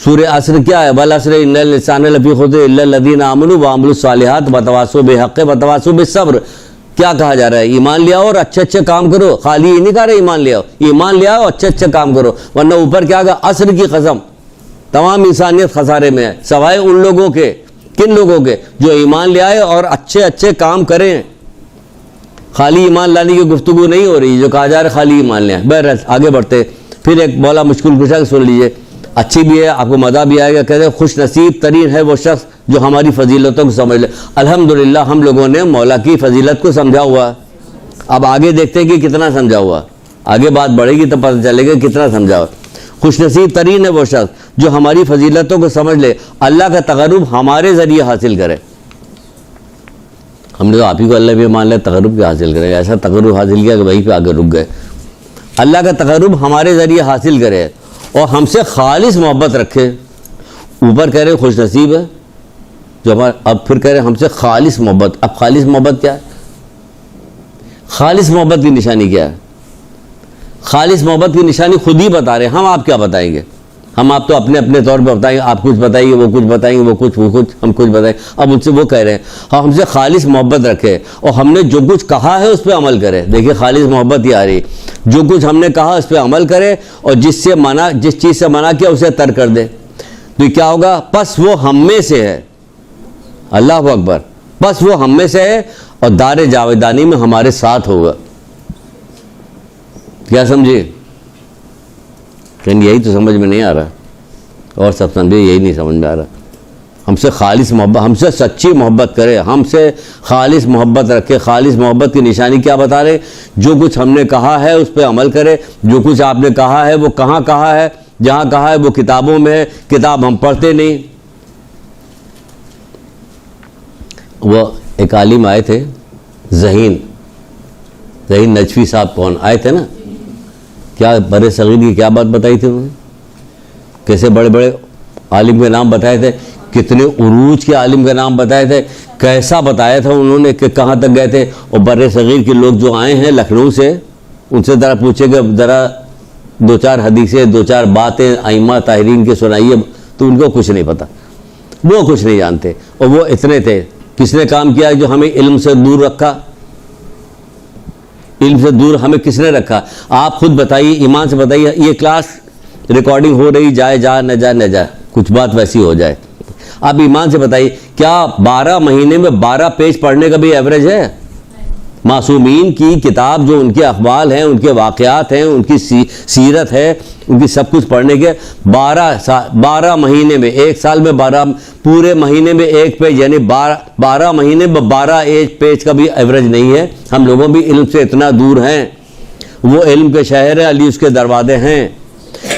سورہ عصر کیا ہے؟ والعصر ان الانسان لفی خسر الا الذین آمنوا وعملوا الصالحات وتواصوا بالحق وتواصوا بالصبر. کیا کہا جا رہا ہے؟ ایمان لے آؤ اور اچھے کام کرو. خالی یہ نہیں کہہ رہے ایمان لے آؤ, ایمان لے آؤ اچھے کام کرو. ورنہ اوپر کیا کہا؟ عصر کی قسم, تمام انسانیت خسارے میں ہے، سوائے ان لوگوں کے. کن لوگوں کے؟ جو ایمان لے آئے اور اچھے اچھے کام کریں. خالی ایمان لانے کی گفتگو نہیں ہو رہی جو کہا جا رہا ہے خالی ایمان لے آئے. بہرحال آگے بڑھتے. پھر ایک مولا مشکل کشا سن لیجئے، اچھی بھی ہے، آپ کو مزہ بھی آئے گا. کہتے ہیں خوش نصیب ترین ہے وہ شخص جو ہماری فضیلتوں کو سمجھ لے. الحمدللہ ہم لوگوں نے مولا کی فضیلت کو سمجھا ہوا ہے. اب آگے دیکھتے ہیں کہ کتنا سمجھا ہوا. آگے بات بڑھے گی تو پتہ چلے گا کتنا سمجھا ہوا. خوش نصیب ترین ہے وہ شخص جو ہماری فضیلتوں کو سمجھ لے، اللہ کا تقرب ہمارے ذریعے حاصل کرے. ہم نے تو آپ ہی کو اللہ بھی مان لیا، تقرب کیا حاصل کرے؟ ایسا تقرب حاصل کیا کہ وہیں پہ آگے رک گئے. اللہ کا تقرب ہمارے ذریعے حاصل کرے اور ہم سے خالص محبت رکھے. اوپر کہہ رہے خوش نصیب ہے جو ہمارا، اب پھر کہہ رہے ہم سے خالص محبت. اب خالص محبت کیا ہے؟ خالص محبت کی نشانی کیا ہے؟ خالص محبت کی نشانی خود ہی بتا رہے ہیں، ہم آپ کیا بتائیں گے؟ ہم آپ تو اپنے اپنے طور پہ بتائیں گے، آپ کچھ بتائیے، وہ کچھ بتائیں گے، وہ کچھ ہم کچھ بتائیں. اب ان سے وہ کہہ رہے ہیں ہم سے خالص محبت رکھے اور ہم نے جو کچھ کہا ہے اس پہ عمل کرے. دیکھیے خالص محبت ہی آ رہی، جو کچھ ہم نے کہا اس پہ عمل کرے اور جس چیز سے منع کیا اسے ترک کر دے. تو کیا ہوگا؟ پس وہ ہم میں سے ہے. اللہ اکبر. پس وہ ہم میں سے ہے اور دار جاویدانی میں ہمارے ساتھ ہوگا. کیا سمجھے؟ کہ یہی تو سمجھ میں نہیں آ رہا، اور سب سمجھے یہی نہیں سمجھ میں آ رہا. ہم سے خالص محبت، ہم سے سچی محبت کرے، ہم سے خالص محبت رکھے. خالص محبت کی نشانی کیا بتا رہے؟ جو کچھ ہم نے کہا ہے اس پہ عمل کرے. جو کچھ آپ نے کہا ہے وہ کہاں کہا ہے؟ جہاں کہا ہے وہ کتابوں میں ہے، کتاب ہم پڑھتے نہیں. وہ ایک عالم آئے تھے، ذہین نجفی صاحب، کون آئے تھے نا، کیا برے صغیر کی کیا بات بتائی تھی انہوں نے؟ کیسے بڑے بڑے عالم کے نام بتائے تھے، کتنے عروج کے عالم کے نام بتائے تھے، کیسا بتایا تھا انہوں نے کہ کہاں تک گئے تھے. اور برے صغیر کے لوگ جو آئے ہیں لکھنؤ سے، ان سے ذرا پوچھے کہ ذرا دو چار حدیثیں، دو چار باتیں ائمہ طاہرین کے سنائیے، تو ان کو کچھ نہیں پتہ، وہ کچھ نہیں جانتے. اور وہ اتنے تھے. کس نے کام کیا جو ہمیں علم سے دور رکھا؟ علم سے دور ہمیں کس نے رکھا؟ آپ خود بتائیے، ایمان سے بتائیے. یہ کلاس ریکارڈنگ ہو رہی، جائے نہ جائے، کچھ بات ویسی ہو جائے. آپ ایمان سے بتائیے کیا 12 مہینے میں 12 پیج پڑھنے کا بھی ایوریج ہے؟ معصومین کی کتاب جو ان کے اخبار ہیں، ان کے واقعات ہیں، ان کی سیرت ہے، ان کی سب کچھ پڑھنے کے 12 مہینے میں، ایک سال میں 12 پورے مہینے میں ایک پیج، یعنی 12 مہینے میں 12 ایک پیج کا بھی ایوریج نہیں ہے. ہم لوگوں بھی علم سے اتنا دور ہیں. وہ علم کے شہر ہے، علی اس کے دروازے ہیں.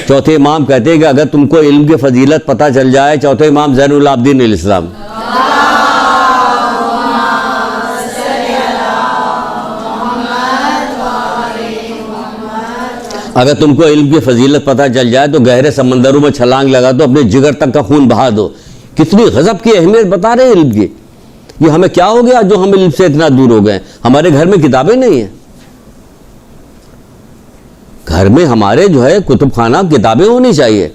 چوتھے امام کہتے ہیں کہ اگر تم کو علم کی فضیلت پتہ چل جائے، چوتھے امام زین العابدین علیہ السلام، اگر تم کو علم کی فضیلت پتہ چل جائے تو گہرے سمندروں میں چھلانگ لگا دو، اپنے جگر تک کا خون بہا دو. کتنی غضب کی اہمیت بتا رہے ہیں علم کی. یہ ہمیں کیا ہو گیا جو ہم علم سے اتنا دور ہو گئے؟ ہمارے گھر میں کتابیں نہیں ہیں. گھر میں ہمارے جو ہے کتب خانہ کتابیں ہونی چاہیے.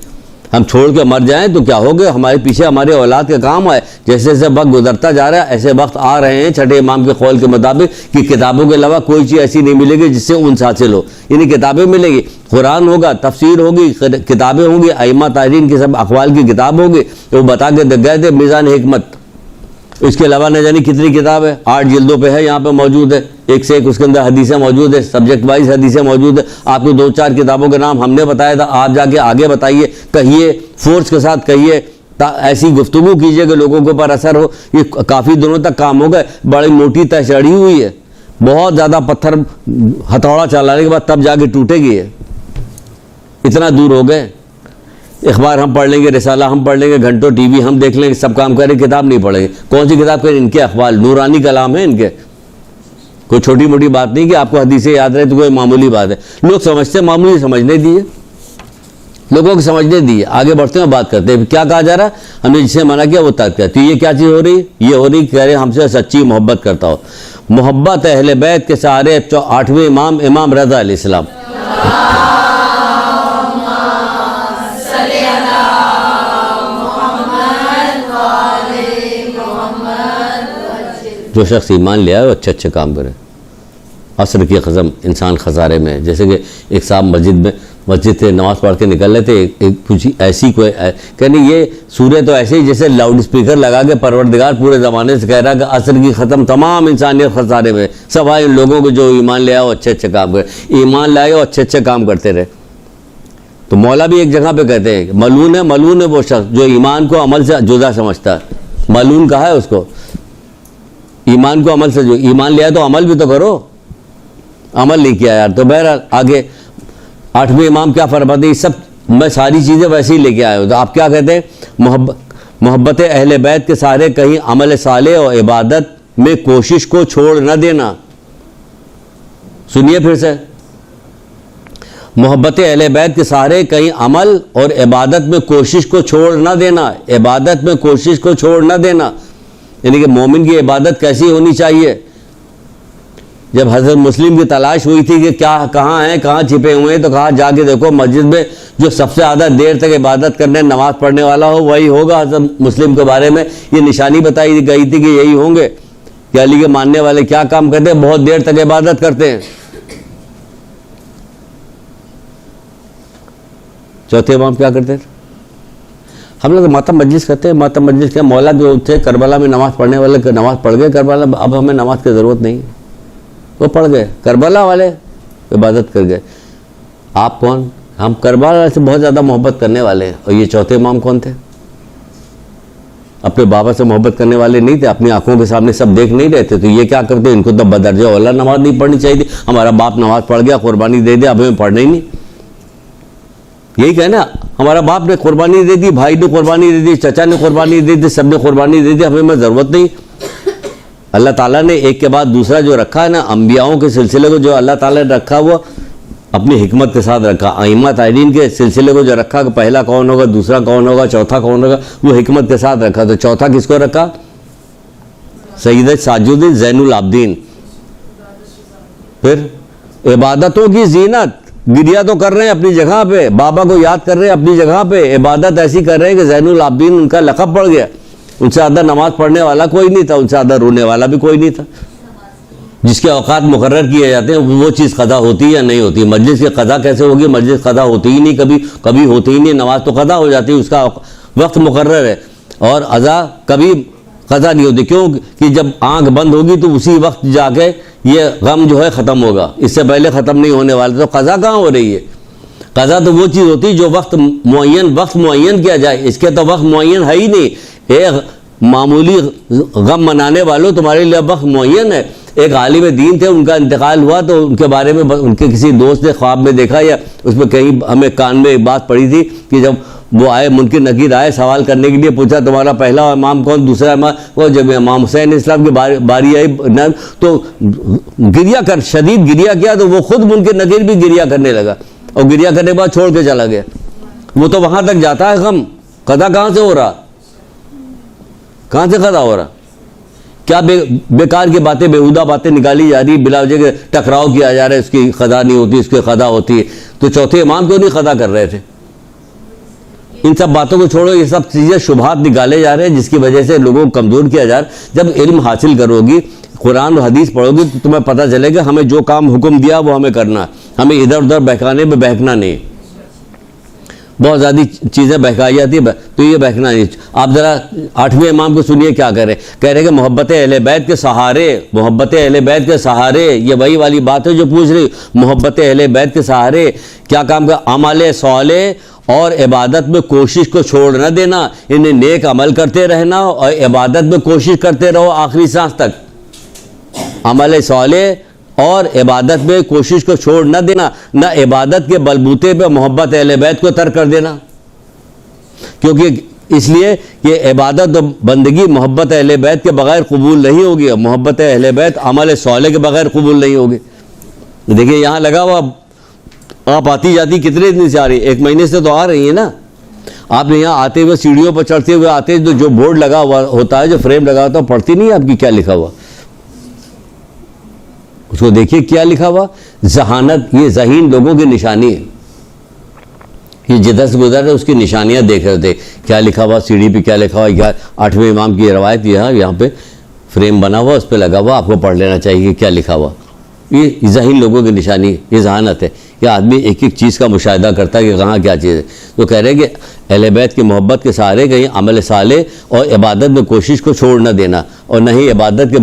ہم چھوڑ کے مر جائیں تو کیا ہو گیا؟ ہمارے پیچھے ہمارے اولاد کے کام آئے. جیسے جیسے وقت گزرتا جا رہا ہے ایسے وقت آ رہے ہیں چھٹے امام کے قول کے مطابق کہ کتابوں کے علاوہ کوئی چیز ایسی نہیں ملے گی جس سے انس حاصل ہو. یعنی کتابیں ملیں گی، قرآن ہوگا، تفسیر ہوگی، کتابیں ہوں گی، ائمہ طاہرین کی سب اقوال کی کتاب ہوگی. وہ بتا کے گئے تھے میزان حکمت. اس کے علاوہ نہ جانے کتنی کتاب ہے، 8 جلدوں پہ ہے، یہاں پہ موجود ہے، ایک سے ایک اس کے اندر حدیثیں موجود ہے، سبجیکٹ وائز حدیثیں موجود ہے. آپ کو 2-4 کتابوں کے نام ہم نے بتایا تھا، آپ جا کے آگے بتائیے، کہیے، فورس کے ساتھ کہیے، ایسی گفتگو کیجئے کہ لوگوں کے اوپر اثر ہو. یہ کافی دنوں تک کام ہو گئے، بڑی موٹی تہ چڑھی ہوئی ہے، بہت زیادہ پتھر ہتھوڑا چلانے کے بعد تب جا کے ٹوٹے گی ہے. اتنا دور ہو گئے. اخبار ہم پڑھ لیں گے، رسالہ ہم پڑھ لیں گے، گھنٹوں ٹی وی ہم دیکھ لیں گے، سب کام کریں، کتاب نہیں پڑھیں گے. کون سی کتاب کریں؟ ان کے اخبار، نورانی کلام ہے ان کے. کوئی چھوٹی موٹی بات نہیں کہ آپ کو حدیثیں یاد رہے تو کوئی معمولی بات ہے. لوگ سمجھتے ہیں معمولی، سمجھنے دیجیے، لوگوں کو سمجھنے دیجیے. آگے بڑھتے ہیں، بات کرتے ہیں. کیا کہا جا رہا ہے؟ ہم نے جسے منع کیا وہ ترک کیا. تو یہ کیا چیز ہو رہی؟ یہ ہو رہی کہہ رہے ہم سے سچی محبت کرتا ہو. محبت اہل بیت کے سارے 8ویں امام رضا علیہ السلام. جو شخص ایمان لے آئے وہ اچھے اچھے کام کرے. عصر کی قسم انسان خسارے میں ہے. جیسے کہ ایک صاحب مسجد میں مسجد سے نماز پڑھ کے نکل رہے تھے، کچھ ایسی کوئی کہنے یہ سورہ تو ایسے ہی جیسے لاؤڈ اسپیکر لگا کے پروردگار پورے زمانے سے کہہ رہا کہ عصر کی ختم، تمام انسانیت خسارے میں، سوائے ان لوگوں کو جو ایمان لے آؤ اچھے اچھے کام کرے، ایمان لائے اور اچھے اچھے کام کرتے رہے۔ تو مولا بھی ایک جگہ پہ کہتے ہیں ملعون ہے وہ شخص جو ایمان کو عمل سے جدا سمجھتا ہے۔ ملعون کہا ہے اس کو، ایمان کو عمل سے، جو ایمان لیا تو عمل بھی تو کرو، عمل نہیں کیا یار۔ تو بہرحال آگے 8ویں امام کیا فرماتے ہیں، سب میں ساری چیزیں ویسے ہی لے کے آیا ہوں۔ تو آپ کیا کہتے ہیں، محبت اہل بیت کے سہارے کہیں عمل صالح اور عبادت میں کوشش کو چھوڑ نہ دینا۔ سنیے پھر سے، محبت اہل بیت کے سہارے کہیں عمل اور عبادت میں کوشش کو چھوڑ نہ دینا، عبادت میں کوشش کو چھوڑ نہ دینا، یعنی کہ مومن کی عبادت کیسی ہونی چاہیے۔ جب حضرت مسلم کی تلاش ہوئی تھی کہ کیا کہاں ہیں، کہاں چھپے ہوئے ہیں، تو کہا جا کے دیکھو مسجد میں جو سب سے زیادہ دیر تک عبادت کرنے نماز پڑھنے والا ہو وہی ہوگا۔ حضرت مسلم کے بارے میں یہ نشانی بتائی گئی تھی کہ یہی ہوں گے، کہ علی کے ماننے والے کیا کام کرتے ہیں، بہت دیر تک عبادت کرتے ہیں۔ چوتھے امام کیا کرتے تھے، ہم لوگ ماتم مجلس کرتے ہیں، ماتم مجلس کے مولا جو تھے کربلا میں نماز پڑھنے والے نماز پڑھ گئے کربلا، اب ہمیں نماز کی ضرورت نہیں ہے، وہ پڑھ گئے، کربلا والے عبادت کر گئے۔ آپ کون؟ ہم کربلا سے بہت زیادہ محبت کرنے والے ہیں۔ اور یہ چوتھے امام کون تھے؟ اپنے بابا سے محبت کرنے والے نہیں تھے، اپنی آنکھوں کے سامنے سب دیکھ نہیں رہتے، تو یہ کیا کرتے، ان کو تو بدرجہ اولا نماز نہیں پڑھنی چاہیے تھی۔ ہمارا باپ نماز پڑھ گیا، قربانی دے دیا، اب ہمیں پڑھنا ہی نہیں۔ یہی کہنا، ہمارا باپ نے قربانی دے دی، بھائی نے قربانی دے دی، چچا نے قربانی دے دی، سب نے قربانی دے دی، ہمیں ضرورت نہیں۔ اللہ تعالیٰ نے ایک کے بعد دوسرا جو رکھا ہے نا، انبیاؤں کے سلسلے کو جو اللہ تعالیٰ نے رکھا وہ اپنی حکمت کے ساتھ رکھا۔ ائمہ تابعین کے سلسلے کو جو رکھا کہ پہلا کون ہوگا، دوسرا کون ہوگا، چوتھا کون ہوگا، وہ حکمت کے ساتھ رکھا۔ تو چوتھا کس کو رکھا؟ سید ساج الدین زین العابدین۔ پھر عبادتوں کی زینت، گریا تو کر رہے ہیں اپنی جگہ پہ، بابا کو یاد کر رہے ہیں اپنی جگہ پہ، عبادت ایسی کر رہے ہیں کہ زین العابدین ان کا لقب پڑ گیا۔ ان سے زیادہ نماز پڑھنے والا کوئی نہیں تھا، ان سے زیادہ رونے والا بھی کوئی نہیں تھا۔ جس کے اوقات مقرر کیے جاتے ہیں وہ چیز قضا ہوتی ہے یا نہیں ہوتی؟ مجلس کی قضا کیسے ہوگی؟ مجلس قضا ہوتی ہی نہیں، کبھی ہوتی ہی نہیں۔ نماز تو قضا ہو جاتی ہے، اس کا وقت مقرر ہے، اور اذا کبھی قضا نہیں ہوتی۔ کیوں کہ جب آنکھ بند ہوگی تو اسی وقت جا کے یہ غم جو ہے ختم ہوگا، اس سے پہلے ختم نہیں ہونے والا۔ تو قضا کہاں ہو رہی ہے؟ قضا تو وہ چیز ہوتی ہے جو وقت معین کیا جائے، اس کے تو وقت معین ہے ہی نہیں۔ ایک معمولی غم منانے والوں تمہارے لیے وقت معین ہے۔ ایک عالم دین تھے، ان کا انتقال ہوا تو ان کے بارے میں ان کے کسی دوست نے خواب میں دیکھا، یا اس میں کہیں ہمیں کان میں ایک بات پڑی تھی کہ جب وہ آئے منکر نکیر آئے سوال کرنے کے لیے، پوچھا تمہارا پہلا امام کون، دوسرا امام، وہ جب امام حسین اسلام کی باری آئی تو گریا کر شدید گریا کیا، تو وہ خود منکر نکیر بھی گریا کرنے لگا، اور گریا کرنے کے بعد چھوڑ کے چلا گیا۔ وہ تو وہاں تک جاتا ہے غم، قضا کہاں سے ہو رہا، کہاں سے قضا ہو رہا؟ کیا بیکار کی باتیں، بیہودہ باتیں نکالی جا رہی، بلا وجہ کے ٹکراؤ کیا جا رہا ہے، اس کی قضا نہیں ہوتی، اس کی قضا ہوتی ہے۔ تو چوتھے امام کیوں نہیں قضا کر رہے تھے؟ ان سب باتوں کو چھوڑو، یہ سب چیزیں شبہات نکالے جا رہے ہیں جس کی وجہ سے لوگوں کو کمزور کیا جا رہا ہے۔ جب علم حاصل کرو گی، قرآن و حدیث پڑھو گی، تو تمہیں پتہ چلے گا ہمیں جو کام حکم دیا وہ ہمیں کرنا ہے، ہمیں ادھر ادھر بہکانے میں بہکنا نہیں۔ بہت زیادہ چیزیں بہکائی جاتی ہے تو یہ بہکنا نہیں۔ آپ ذرا 8ویں امام کو سنیے کیا کہہ رہے کہ محبت اہل بیت کے سہارے، محبت اہل بیت کے سہارے، یہ وہی والی بات ہے جو پوچھ رہی، محبت اہل بیت کے سہارے کیا کام کا، عمل صالح اور عبادت میں کوشش کو چھوڑ نہ دینا، انہیں نیک عمل کرتے رہنا اور عبادت میں کوشش کرتے رہو آخری سانس تک۔ عمل صالح اور عبادت میں کوشش کو چھوڑ نہ دینا، نہ عبادت کے بلبوتے پہ محبت اہل بیت کو ترک کر دینا، کیونکہ اس لیے کہ عبادت و بندگی محبت اہل بیت کے بغیر قبول نہیں ہوگی، محبت اہل بیت عمل صالح کے بغیر قبول نہیں ہوگی۔ دیکھیں یہاں لگا ہوا، آپ آتی جاتی کتنے دن سے آ رہی، 1 مہینے سے تو آ رہی ہیں نا۔ آپ نے یہاں آتے ہوئے سیڑھیوں پر چڑھتے ہوئے آتے ہیں، جو بورڈ لگا ہوا ہوتا ہے، جو فریم لگا ہوتا ہے، پڑھتی نہیں ہے آپ کی کیا لکھا ہوا، اس کو دیکھیے کیا لکھا ہوا، ذہانت، یہ ذہین لوگوں کی نشانی ہے۔ یہ جدھر سے گزر رہے اس کی نشانیاں دیکھ رہے تھے، کیا لکھا ہوا سیڑھی پہ، کیا لکھا ہوا، کیا 8ویں امام کی روایت یہاں پہ فریم بنا ہوا، اس پہ لگا ہوا، آپ کو پڑھ لینا چاہیے کیا لکھا ہوا۔ یہ ذہین لوگوں کی نشانی، یہ ذہانت ہے کہ آدمی ایک ایک چیز کا مشاہدہ کرتا ہے کہ کہاں کیا چیز ہے. تو کہہ رہے ہیں کہ اہل بیت کی محبت کے سہارے کہیں عمل صالح اور عبادت میں کوشش کو چھوڑ نہ دینا، اور نہ ہی عبادت کے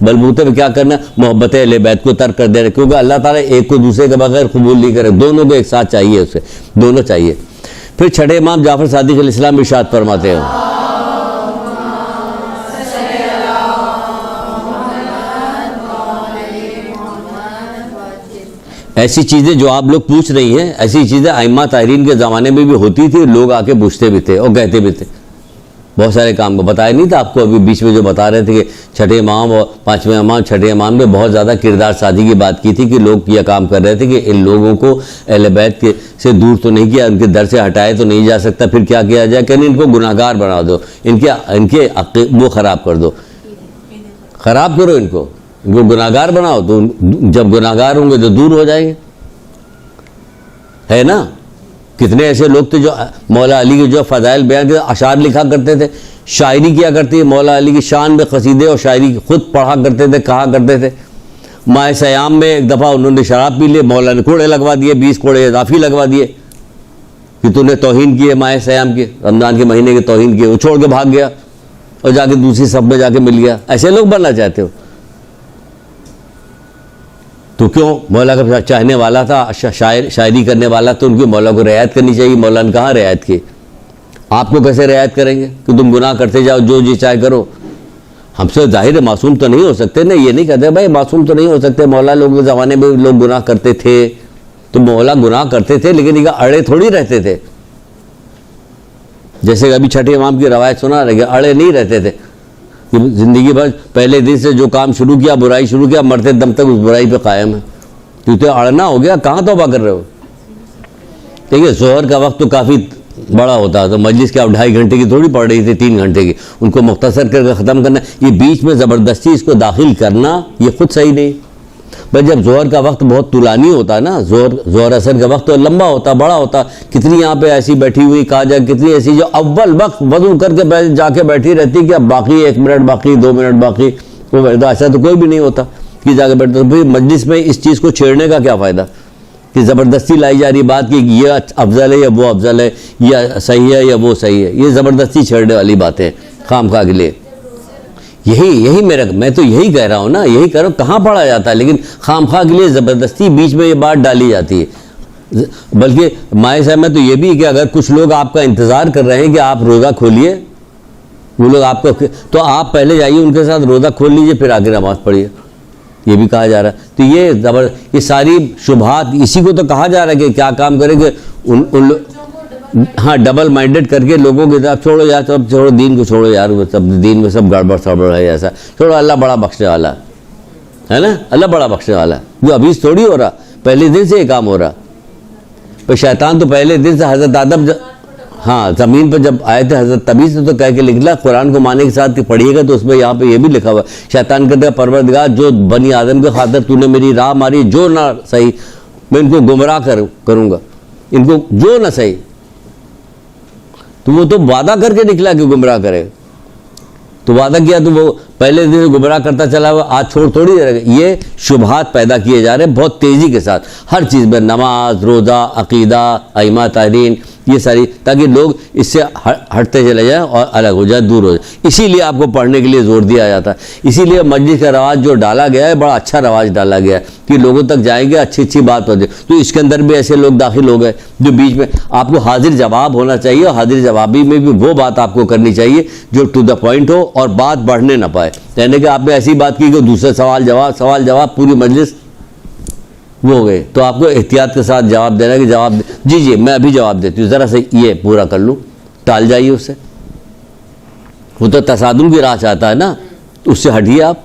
بلبوتے میں کیا کرنا، محبت اہل بیت کو ترک کر دینا، کیونکہ اللہ تعالیٰ ایک کو دوسرے کے بغیر قبول نہیں کرے، دونوں کو ایک ساتھ چاہیے، اسے دونوں چاہیے. پھر چھٹے امام جعفر صادق علیہ السلام ارشاد فرماتے ہیں، ایسی چیزیں جو آپ لوگ پوچھ رہی ہیں، ایسی چیزیں ائمہ طاہرین کے زمانے میں بھی ہوتی تھی، لوگ آ کے پوچھتے بھی تھے اور کہتے بھی تھے. بہت سارے کام کو بتایا نہیں تھا آپ کو، ابھی بیچ میں جو بتا رہے تھے کہ چھٹے امام اور پانچویں امام، چھٹے امام نے بہت زیادہ کردار سازی کی بات کی تھی کہ لوگ یہ کام کر رہے تھے کہ ان لوگوں کو اہل بیت سے دور تو نہیں کیا، ان کے در سے ہٹائے تو نہیں جا سکتا، پھر کیا کیا جائے کہ ان کو گناہ گار بنا دو، ان کے وہ خراب کر دو، خراب کرو ان کو گناہ گار بناؤ، تو جب گناہ گار ہوں گے تو دور ہو جائیں گے. ہے نا، کتنے ایسے لوگ تھے جو مولا علی کے جو فضائل بیان کے اشعار لکھا کرتے تھے، شاعری کیا کرتے تھے، مولا علی کی شان میں قصیدے اور شاعری خود پڑھا کرتے تھے، کہا کرتے تھے. ماہ سیام میں ایک دفعہ انہوں نے شراب پی لی، مولا نے کوڑے لگوا دیے، 20 کوڑے اضافی لگوا دیے کہ تو نے توہین کی ہے، ماہ سیام کی، رمضان کے مہینے کی توہین کی. وہ چھوڑ کے بھاگ گیا اور جا کے دوسری صف میں جا کے مل گیا. ایسے لوگ بننا چاہتے ہو تو کیوں؟ مولا کا چاہنے والا تھا، شاعری کرنے والا تو ان کی مولا کو رعایت کرنی چاہیے. مولا نے کہاں رعایت کی؟ آپ کو کیسے رعایت کریں گے کہ تم گناہ کرتے جاؤ، جو جی چاہے کرو؟ ہم سے ظاہر معصوم تو نہیں ہو سکتے نا، یہ نہیں کہتے بھائی معصوم تو نہیں ہو سکتے، مولا لوگوں کے زمانے میں لوگ گناہ کرتے تھے تو مولا گناہ کرتے تھے، لیکن یہ اڑے تھوڑی رہتے تھے. جیسے ابھی چھٹے امام کی روایت سنا رہے، اڑے نہیں رہتے تھے، زندگی بھر پہلے دن سے جو کام شروع کیا، برائی شروع کیا، مرتے دم تک اس برائی پہ قائم ہے. کیونکہ اڑنا ہو گیا، کہاں توبہ کر رہے ہو؟ دیکھیے ظہر کا وقت تو کافی بڑا ہوتا ہے، تو مجلس کے اب 2.5 گھنٹے کی تھوڑی پڑ رہی تھی، 3 گھنٹے کی، ان کو مختصر کر کے ختم کرنا. یہ بیچ میں زبردستی اس کو داخل کرنا یہ خود صحیح نہیں. بھائی جب ظہر کا وقت بہت طولانی ہوتا ہے نا، ظہر اثر کا وقت تو لمبا ہوتا، بڑا ہوتا. کتنی یہاں پہ ایسی بیٹھی ہوئی کہا جائے، کتنی ایسی جو اول وقت وضو کر کے جا کے بیٹھی رہتی کہ اب باقی 1 منٹ باقی، 2 منٹ باقی. وہ ایسا تو کوئی بھی نہیں ہوتا کہ جا کے بیٹھتا. پھر مجلس میں اس چیز کو چھیڑنے کا کیا فائدہ کہ زبردستی لائی جا رہی بات کہ یہ افضل ہے یا وہ افضل ہے، یا صحیح ہے یا وہ صحیح ہے. یہ زبردستی چھیڑنے والی باتیں خام خواہ کے لیے. یہی میں تو یہی کہہ رہا ہوں نا، یہی کہہ رہا ہوں، کہاں پڑھا جاتا ہے، لیکن خام خواہ کے لیے زبردستی بیچ میں یہ بات ڈالی جاتی ہے. بلکہ مائع صاحب میں تو یہ بھی کہ اگر کچھ لوگ آپ کا انتظار کر رہے ہیں کہ آپ روزہ کھولیے، وہ لوگ آپ کو، تو آپ پہلے جائیے ان کے ساتھ روزہ کھول لیجیے، پھر آگے نماز پڑھیے. یہ بھی کہا جا رہا ہے. تو یہ ساری شبہات، اسی کو تو کہا جا رہا ہے کہ کیا کام کرے کہ ان ہاں ڈبل مائنڈڈ کر کے لوگوں کے ساتھ چھوڑو یار، سب چھوڑو، دین کو چھوڑو یار، سب دین میں سب گڑبڑ سڑبڑ ہے، ایسا چھوڑو، اللہ بڑا بخشنے والا ہے نا، اللہ بڑا بخشنے والا ہے. جو ابھی تھوڑی ہو رہا، پہلے دن سے یہ کام ہو رہا. پھر شیطان تو پہلے دن سے حضرت آدم ہاں زمین پہ جب آئے تھے، حضرت تبھی سے تو کہہ کے لکھلا، قرآن کو ماننے کے ساتھ پڑھیے گا تو اس میں یہاں پہ یہ بھی لکھا ہوا ہے. شیطان کہتے ہیں پروردگار جو بنی آدم کے خاطر تو نے میری راہ ماری، جو نہ صحیح میں ان کو گمراہ کروں گا، ان کو جو نہ صحیح. تو وہ تو وعدہ کر کے نکلا کہ گمراہ کرے، تو وعدہ کیا تو وہ پہلے دن گمراہ کرتا چلا ہوا، آج چھوڑ تھوڑی دے رہے. یہ شبہات پیدا کیے جا رہے ہیں بہت تیزی کے ساتھ ہر چیز میں، نماز، روزہ، عقیدہ، ائمہ طاہرین، یہ ساری، تاکہ لوگ اس سے ہٹتے چلے جائیں اور الگ ہو جائیں، دور ہو جائیں. اسی لیے آپ کو پڑھنے کے لیے زور دیا جاتا ہے. اسی لیے مجلس کا رواج جو ڈالا گیا ہے بڑا اچھا رواج ڈالا گیا ہے کہ لوگوں تک جائیں گے، اچھی بات ہو جائے. تو اس کے اندر بھی ایسے لوگ داخل ہو گئے جو بیچ میں، آپ کو حاضر جواب ہونا چاہیے، اور حاضر جوابی میں بھی وہ بات آپ کو کرنی چاہیے جو ٹو دا پوائنٹ ہو اور بات بڑھنے نہ پائے. یعنی کہ آپ نے ایسی بات کی کہ دوسرے سوال جواب پوری مجلس وہ ہو گئے. تو آپ کو احتیاط کے ساتھ جواب دینا کہ جی میں ابھی جواب دیتی ہوں، ذرا سے یہ پورا کر لوں، ٹال جائیے اس سے. وہ تو تصادم کی راہ چاہتا ہے نا، اس سے ہٹیے آپ.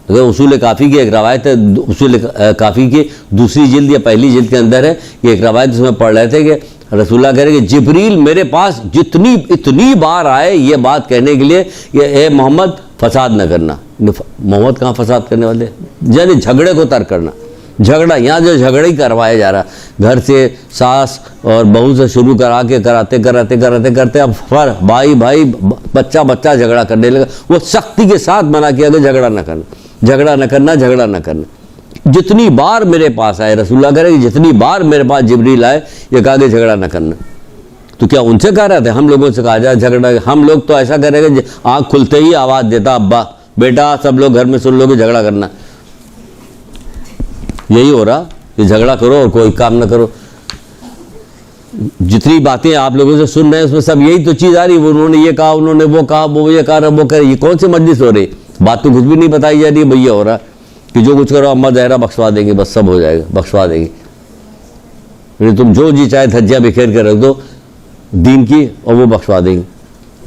اگر اصول کافی کی ایک روایت ہے، اصول کافی کی دوسری جلد یا پہلی جلد کے اندر ہے، یہ ایک روایت اس میں پڑھ رہے تھے کہ رسول اللہ کہہ رہے کہ جبریل میرے پاس اتنی بار آئے یہ بات کہنے کے لیے کہ اے محمد فساد نہ کرنا. محمد کہاں فساد کرنے والے، یعنی جھگڑے کو ترک کرنا. جھگڑا یہاں جو جھگڑا ہی کروایا جا رہا، گھر سے ساس اور بہو سے شروع کراتے اب بھائی بچہ جھگڑا کرنے لگا. وہ سختی کے ساتھ منع کیا کہ جھگڑا نہ کرنا. جتنی بار میرے پاس آئے, رسول اللہ کہہ رہے کہ جتنی بار میرے پاس جبریل آئے یہ کہا کہ جھگڑا نہ کرنا. تو کیا ان سے کہہ رہے تھے؟ ہم لوگوں سے کہا جائے جھگڑا. ہم لوگ تو ایسا کہہ رہے کہ آنکھ کھلتے ہی آواز دیتا ابا بیٹا, سب لوگ گھر میں سن لو کہ جھگڑا کرنا. یہی ہو رہا کہ جھگڑا کرو اور کوئی کام نہ کرو. جتنی باتیں آپ لوگوں سے سن رہے ہیں اس میں سب یہی تو چیز آ رہی. وہ انہوں نے یہ کہا, انہوں نے وہ کہا, وہ یہ کہا, وہ کہہ رہے. یہ کون سی مجلس ہو رہی؟ بات تو کچھ بھی نہیں بتائی جا رہی ہے. بھیا ہو رہا کہ جو کچھ کرو اما زہرا بخشوا دیں گے, بس سب ہو جائے گا, بخشوا دیں گے. تم جو جی چاہے دھجیاں بکھیر کے رکھ دو دین کی اور وہ بخشوا دیں گے.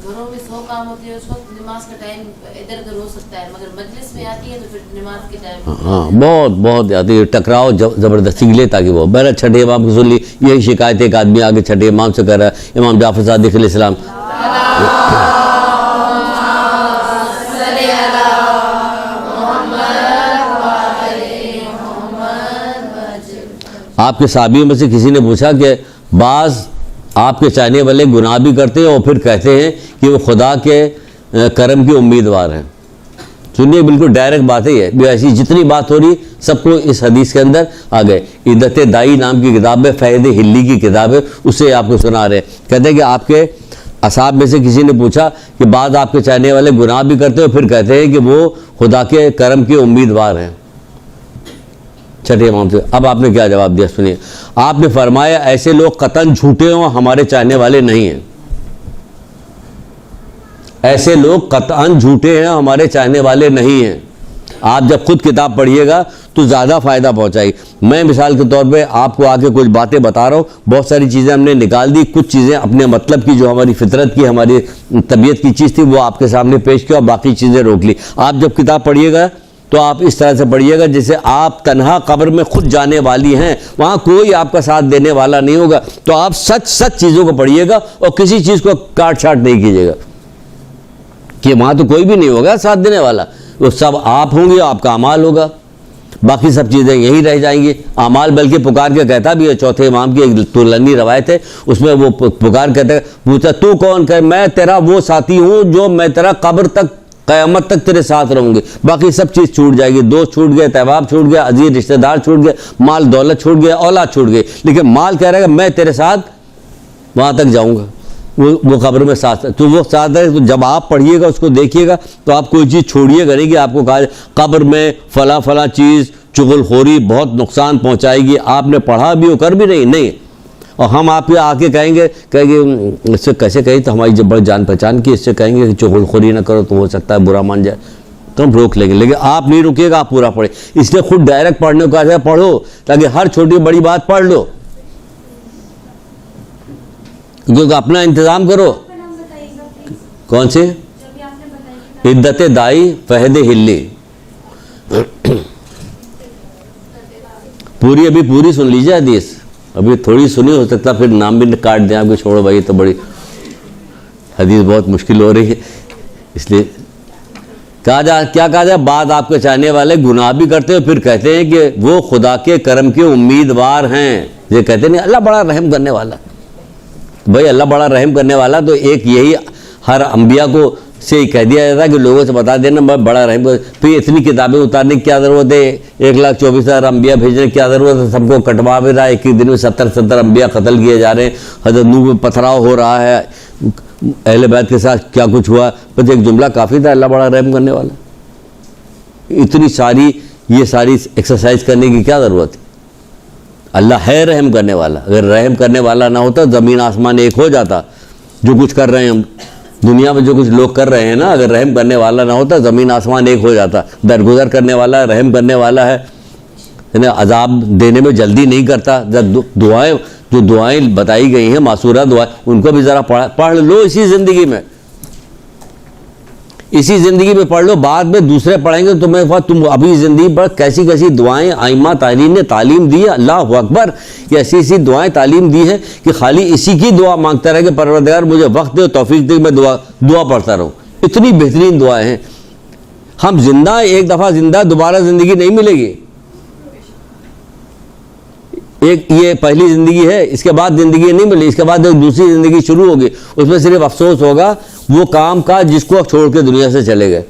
گھروں میں 100 کام ہوتے ہیں, اس وقت نماز کا ٹائم ادھر ادھر ہو سکتا ہے, مگر مجلس میں آتی ہے تو پھر نماز کے ٹائم
ہاں بہت بہت آتی ہے. ٹکراؤ زبردستی کے لیے تاکہ وہ بہرحال چھٹے امام کی سن لی. یہی شکایت ایک آدمی آگے چھٹے امام سے کہہ رہا ہے, امام جعفر صادق علیہ السلام آپ کے صحابیوں میں سے کسی نے پوچھا کہ بعض آپ کے چاہنے والے گناہ بھی کرتے ہیں اور پھر کہتے ہیں کہ وہ خدا کے کرم کی امیدوار ہیں. سنیے بالکل ڈائریکٹ بات ہے یہ. ایسی جتنی بات ہو رہی سب کو اس حدیث کے اندر آ گئے. عدت دائی نام کی کتاب ہے, فہد ہلی کی کتاب ہے, اسے آپ کو سنا رہے ہیں. کہتے ہیں کہ آپ کے اصحاب میں سے کسی نے پوچھا کہ بعض آپ کے چاہنے والے گناہ بھی کرتے ہیں اور پھر کہتے ہیں کہ وہ خدا کے کرم کے امیدوار ہیں. چھٹے امام سے اب آپ نے کیا جواب دیا سنیے. آپ نے فرمایا ایسے لوگ قطعاً جھوٹے ہوں ہمارے چاہنے والے نہیں ہیں. ایسے لوگ قطعاً جھوٹے ہیں ہمارے چاہنے والے نہیں ہیں. آپ جب خود کتاب پڑھیے گا تو زیادہ فائدہ پہنچائے. میں مثال کے طور پہ آپ کو آگے کچھ باتیں بتا رہا ہوں, بہت ساری چیزیں ہم نے نکال دی, کچھ چیزیں اپنے مطلب کی جو ہماری فطرت کی ہماری طبیعت کی چیز تھی وہ آپ کے سامنے پیش کیا اور باقی چیزیں روک لی. آپ جب کتاب پڑھیے گا تو آپ اس طرح سے پڑھیے گا جیسے آپ تنہا قبر میں خود جانے والی ہیں, وہاں کوئی آپ کا ساتھ دینے والا نہیں ہوگا. تو آپ سچ چیزوں کو پڑھیے گا اور کسی چیز کو کاٹ چھاٹ نہیں کیجیے گا کہ وہاں تو کوئی بھی نہیں ہوگا ساتھ دینے والا. وہ سب آپ ہوں گے, آپ کا اعمال ہوگا, باقی سب چیزیں یہی رہ جائیں گی. اعمال بلکہ پکار کے کہتا بھی ہے, چوتھے امام کی ایک طولانی روایت ہے, اس میں وہ پکار کہتا ہے, پوچھتا تو کون, کہ میں تیرا وہ ساتھی ہوں جو میں تیرا قبر تک قیامت تک تیرے ساتھ رہوں گے. باقی سب چیز چھوٹ جائے گی, دوست چھوٹ گئے, تہواب چھوٹ گیا, عزیز رشتہ دار چھوٹ گئے, مال دولت چھوٹ گیا, اولاد چھوٹ گئی, لیکن مال کہہ رہا ہے کہ میں تیرے ساتھ وہاں تک جاؤں گا, وہ قبر میں ساتھ. تو وہ ساتھ ہے. تو جب آپ پڑھیے گا اس کو دیکھیے گا تو آپ کوئی چیز چھوڑیے گا نہیں کہ آپ کو کہا قبر میں فلاں چیز چغل خوری بہت نقصان پہنچائے گی. آپ نے پڑھا بھی ہو کر بھی نہیں. اور ہم آپ کے آ کے کہیں گے اس سے کیسے کہیں تو ہماری جب بڑی جان پہچان کی, اس سے کہیں گے کہ چغل خوری نہ کرو تو ہو سکتا ہے برا مان جائے, تو ہم روک لیں گے. لیکن آپ نہیں رکیے گا, آپ پورا پڑھیں. اس لیے خود ڈائریکٹ پڑھنے کو کہا جائے پڑھو تاکہ ہر چھوٹی بڑی بات پڑھ لو, کیونکہ اپنا انتظام کرو. کون سے؟ عدت دائی فہد ہلی. ابھی پوری سن لیجیے حدیث, ابھی تھوڑی سنی, ہو سکتا پھر نام بھی کاٹ دیں آپ کو, چھوڑو بھائی تو بڑی حدیث بہت مشکل ہو رہی ہے. اس لیے کیا کہا جائے, بعد آپ کے چاہنے والے گناہ بھی کرتے ہیں پھر کہتے ہیں کہ وہ خدا کے کرم کے امیدوار ہیں. یہ کہتے نہیں اللہ بڑا رحم کرنے والا. بھائی اللہ بڑا رحم کرنے والا تو ایک یہی ہر انبیاء کو سے کہہ دیا جاتا ہے کہ لوگوں سے بتا دینا میں بڑا رحم کر. پھر اتنی کتابیں اتارنے کی کیا ضرورت ہے, 1,24,000 انبیاء بھیجنے کی کیا ضرورت ہے, سب کو کٹوا بھی رہا ہے. ایک ہی دن میں 70 انبیاء قتل کیے جا رہے ہیں, حضرت نوح میں پتھراؤ ہو رہا ہے, اہل بیت کے ساتھ کیا کچھ ہوا. بس ایک جملہ کافی تھا, اللہ بڑا رحم کرنے والا. اتنی ساری یہ ساری ایکسرسائز کرنے کی کیا ضرورت ہے. اللہ ہے رحم کرنے والا. اگر رحم کرنے والا نہ ہوتا زمین آسمان ایک ہو جاتا. جو کچھ کر رہے ہیں ہم دنیا میں, جو کچھ لوگ کر رہے ہیں نا, اگر رحم کرنے والا نہ ہوتا زمین آسمان ایک ہو جاتا. درگزر کرنے والا رحم کرنے والا ہے, عذاب دینے میں جلدی نہیں کرتا. دعائیں جو دعائیں بتائی گئی ہیں معصورہ دعائیں, ان کو بھی ذرا پڑھ لو اسی زندگی میں پڑھ لو. بعد میں دوسرے پڑھیں گے تو میں تم ابھی زندگی پر کیسی کیسی دعائیں ائمہ تارین نے تعلیم دی ہے. اللہ اکبر, کہ ایسی دعائیں تعلیم دی ہے کہ خالی اسی کی دعا مانگتا رہے کہ پروردگار مجھے وقت دے, توفیق دے, میں دعا پڑھتا رہوں. اتنی بہترین دعائیں ہیں. ہم زندہ ہیں, ایک دفعہ زندہ, دوبارہ زندگی نہیں ملے گی. ایک یہ پہلی زندگی ہے, اس کے بعد زندگی نہیں ملی, اس کے بعد ایک دوسری زندگی شروع ہوگی. اس میں صرف افسوس ہوگا وہ کام کا جس کو چھوڑ کے دنیا سے چلے گئے,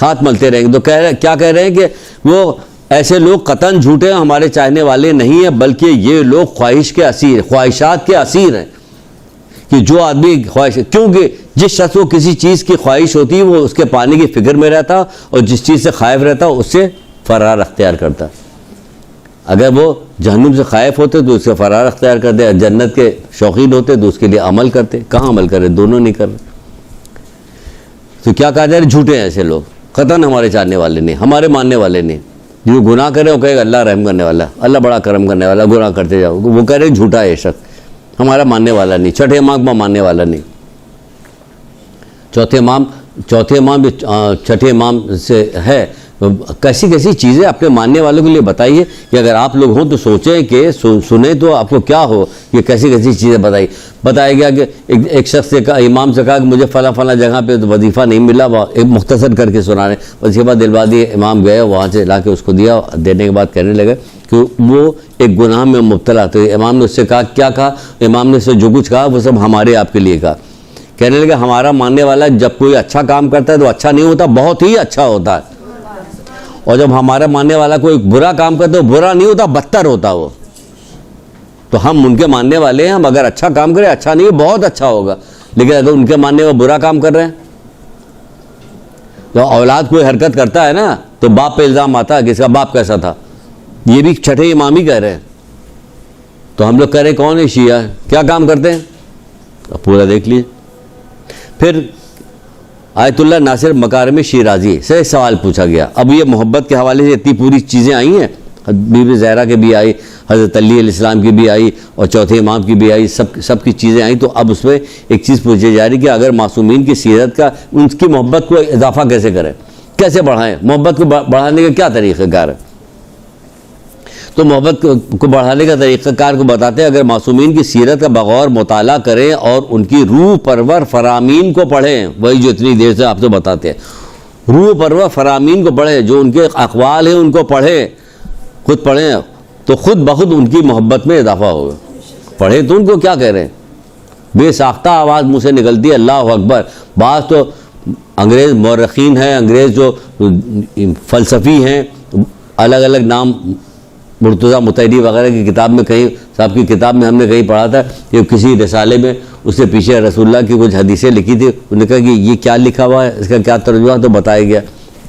ہاتھ ملتے رہیں گے. تو کیا کہہ رہے ہیں کہ وہ ایسے لوگ قطعاً جھوٹے ہمارے چاہنے والے نہیں ہیں، بلکہ یہ لوگ خواہشات کے اسیر ہیں، کہ جو آدمی خواہش، کیونکہ جس شخص کو کسی چیز کی خواہش ہوتی ہے وہ اس کے پانے کی فکر میں رہتا، اور جس چیز سے خائف رہتا اس سے فرار اختیار کرتا۔ اگر وہ جہنم سے خائف ہوتے تو اس سے فرار اختیار کرتے، جنت کے شوقین ہوتے تو اس کے لیے عمل کرتے۔ کہاں عمل کرے؟ دونوں نہیں کر رہے۔ تو کیا کہا جائے؟ جھوٹے ہیں ایسے لوگ، قطعاً ہمارے چاہنے والے نہیں، ہمارے ماننے والے نہیں۔ جو گناہ کرے وہ کہے گا اللہ رحم کرنے والا، اللہ بڑا کرم کرنے والا، گناہ کرتے جاؤ، وہ کہہ رہے جھوٹا ہے یہ شخص، ہمارا ماننے والا نہیں، چھٹے امام کا ماننے والا نہیں۔ چوتھے امام چھٹے امام سے ہے، کیسی کیسی چیزیں اپنے ماننے والوں کے لیے بتائیے کہ اگر آپ لوگ ہوں تو سوچیں کہ سنیں تو آپ کو کیا ہو، یہ کیسی کیسی چیزیں بتایا گیا کہ ایک شخص سے کہا، امام سے کہا کہ مجھے فلاں جگہ پہ تو وظیفہ نہیں ملا، ایک مختصر کر کے سنا رہے، وظیفہ دلوا دیے، امام گئے وہاں سے لا کے اس کو دیا، دینے کے بعد کہنے لگے کہ وہ ایک گناہ میں مبتلا تھے۔ امام نے اس سے کہا، کیا کہا؟ امام نے اس سے جو کچھ کہا وہ سب ہمارے آپ کے لیے کہا۔ کہنے لگے ہمارا ماننے والا جب کوئی اچھا کام کرتا ہے تو اچھا نہیں ہوتا، بہت ہی اچھا ہوتا ہے، اور جب ہمارا ماننے والا کوئی برا کام کرتا ہے تو برا نہیں ہوتا، بدتر ہوتا وہ۔ تو ہم ان کے ماننے والے ہیں، ہم اگر اچھا کام کریں، اچھا نہیں بہت اچھا ہوگا، لیکن اگر ان کے ماننے والے برا کام کر رہے ہیں تو اولاد کوئی حرکت کرتا ہے نا تو باپ پہ الزام آتا ہے کہ اس کا باپ کیسا تھا، یہ بھی چھٹے امام ہی کہہ رہے ہیں۔ تو ہم لوگ کہہ رہے ہیں کون ہے؟ شیعہ ہے۔ کیا کام کرتے ہیں؟ اب پورا دیکھ لیجیے۔ پھر آیت اللہ ناصر مکارم شیرازی سے سوال پوچھا گیا، اب یہ محبت کے حوالے سے اتنی پوری چیزیں آئی ہیں، بی بی زہرا کے بھی آئی، حضرت علی علیہ السلام کی بھی آئی، اور چوتھے امام کی بھی آئی، سب کی چیزیں آئیں، تو اب اس میں ایک چیز پوچھی جا رہی کہ اگر معصومین کی سیرت کا، ان کی محبت کو اضافہ کیسے کریں، کیسے بڑھائیں، محبت کو بڑھانے کا کیا طریقہ کار ہے؟ تو محبت کو بڑھانے کا طریقہ کار کو بتاتے ہیں، اگر معصومین کی سیرت کا بغور مطالعہ کریں اور ان کی روح پرور فرامین کو پڑھیں، وہی جو اتنی دیر سے آپ سے بتاتے ہیں، روح پرور فرامین کو پڑھیں، جو ان کے اقوال ہیں ان کو پڑھیں، خود پڑھیں تو خود بخود ان کی محبت میں اضافہ ہوگا۔ پڑھیں تو ان کو کیا کہہ رہے ہیں؟ بے ساختہ آواز منہ سے نکلتی ہے اللہ اکبر۔ بعض تو انگریز مورخین ہیں، انگریز جو فلسفی ہیں، الگ الگ نام، مرتضیٰ متحری وغیرہ کی کتاب میں، کہیں صاحب کی کتاب میں ہم نے کہیں پڑھا تھا کہ کسی رسالے میں اس سے پیچھے رسول اللہ کی کچھ حدیثیں لکھی تھی، انہوں نے کہا کہ یہ کیا لکھا ہوا ہے، اس کا کیا ترجمہ؟ تو بتایا گیا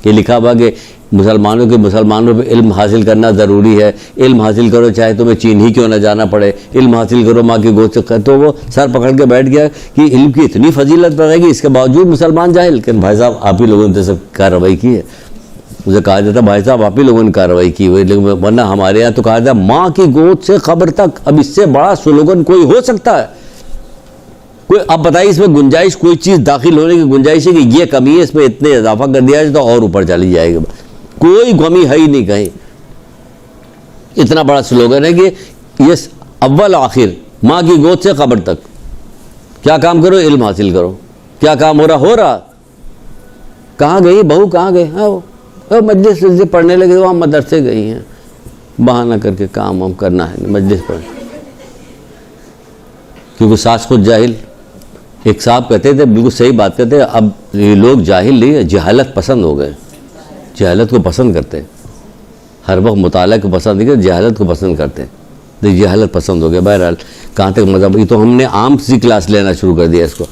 کہ لکھا ہوا کہ مسلمانوں پہ علم حاصل کرنا ضروری ہے، علم حاصل کرو چاہے تمہیں چین ہی کیوں نہ جانا پڑے، علم حاصل کرو ماں کی گود سے۔ تو وہ سر پکڑ کے بیٹھ گیا کہ علم کی اتنی فضیلت پڑے گی، اس کے باوجود مسلمان جاہل۔ لیکن بھائی صاحب آپ ہی لوگوں نے سب کارروائی کی ہے، اسے کہا جاتا بھائی صاحب آپ ہی لوگوں نے کارروائی کی ہوئی، لیکن ورنہ ہمارے یہاں تو کہا جاتا ماں کی گود سے قبر تک، اب اس سے بڑا سلوگن کوئی ہو سکتا ہے؟ کوئی اب بتائیے اس میں گنجائش، کوئی چیز داخل ہونے کی گنجائش ہے کہ یہ کمی ہے، اس میں اتنے اضافہ کر دیا جائے تو اور اوپر چلی جائے گا؟ کوئی کمی ہے ہی نہیں کہیں۔ اتنا بڑا سلوگن ہے کہ یہ اول آخر، ماں کی گود سے قبر تک، کیا کام کرو؟ علم حاصل کرو۔ کیا کام ہو رہا؟ کہاں گئی بہو؟ کہاں گئے؟ ہاں وہ مجلس سے پڑھنے لگے، وہاں مدرسے گئی ہیں، بہانہ کر کے کام ہم کرنا ہے مجلس پڑھ، کیونکہ ساس خود جاہل۔ ایک صاحب کہتے تھے، بالکل صحیح بات کہتے ہیں، اب یہ لوگ جاہل نہیں، جہالت پسند ہو گئے، جہالت کو پسند کرتے ہیں، ہر وقت مطالعہ کو پسند نہیں کرتے، جہالت کو پسند کرتے ہیں، تو جہالت پسند ہو گیا۔ بہرحال کہاں تک مذہب، یہ تو ہم نے عام سی کلاس لینا شروع کر دیا اس کو،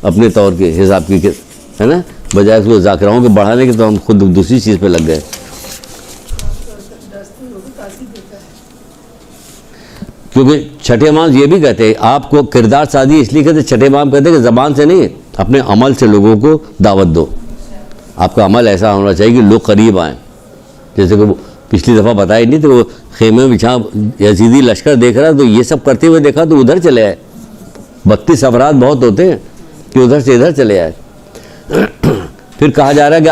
اپنے طور کے حساب کی، ہے نا، بجائے اس کو ذاکراؤں کے بڑھانے کے، تو ہم خود دوسری چیز پہ لگ گئے۔ کیونکہ چھٹے امام یہ بھی کہتے ہیں، آپ کو کردار سازی اس لیے کہتے ہیں، چھٹے امام کہتے ہیں کہ زبان سے نہیں، اپنے عمل سے لوگوں کو دعوت دو۔ آپ کا عمل ایسا ہونا چاہیے کہ لوگ قریب آئیں، جیسے کہ وہ پچھلی دفعہ بتایا نہیں تو وہ خیمے میں جہاں یزیدی لشکر دیکھ رہا تو یہ سب کرتے ہوئے دیکھا تو ادھر چلے آئے، 32 افراد بہت ہوتے ہیں کہ ادھر سے ادھر چلے آئے۔ پھر کہا جا رہا ہے کہ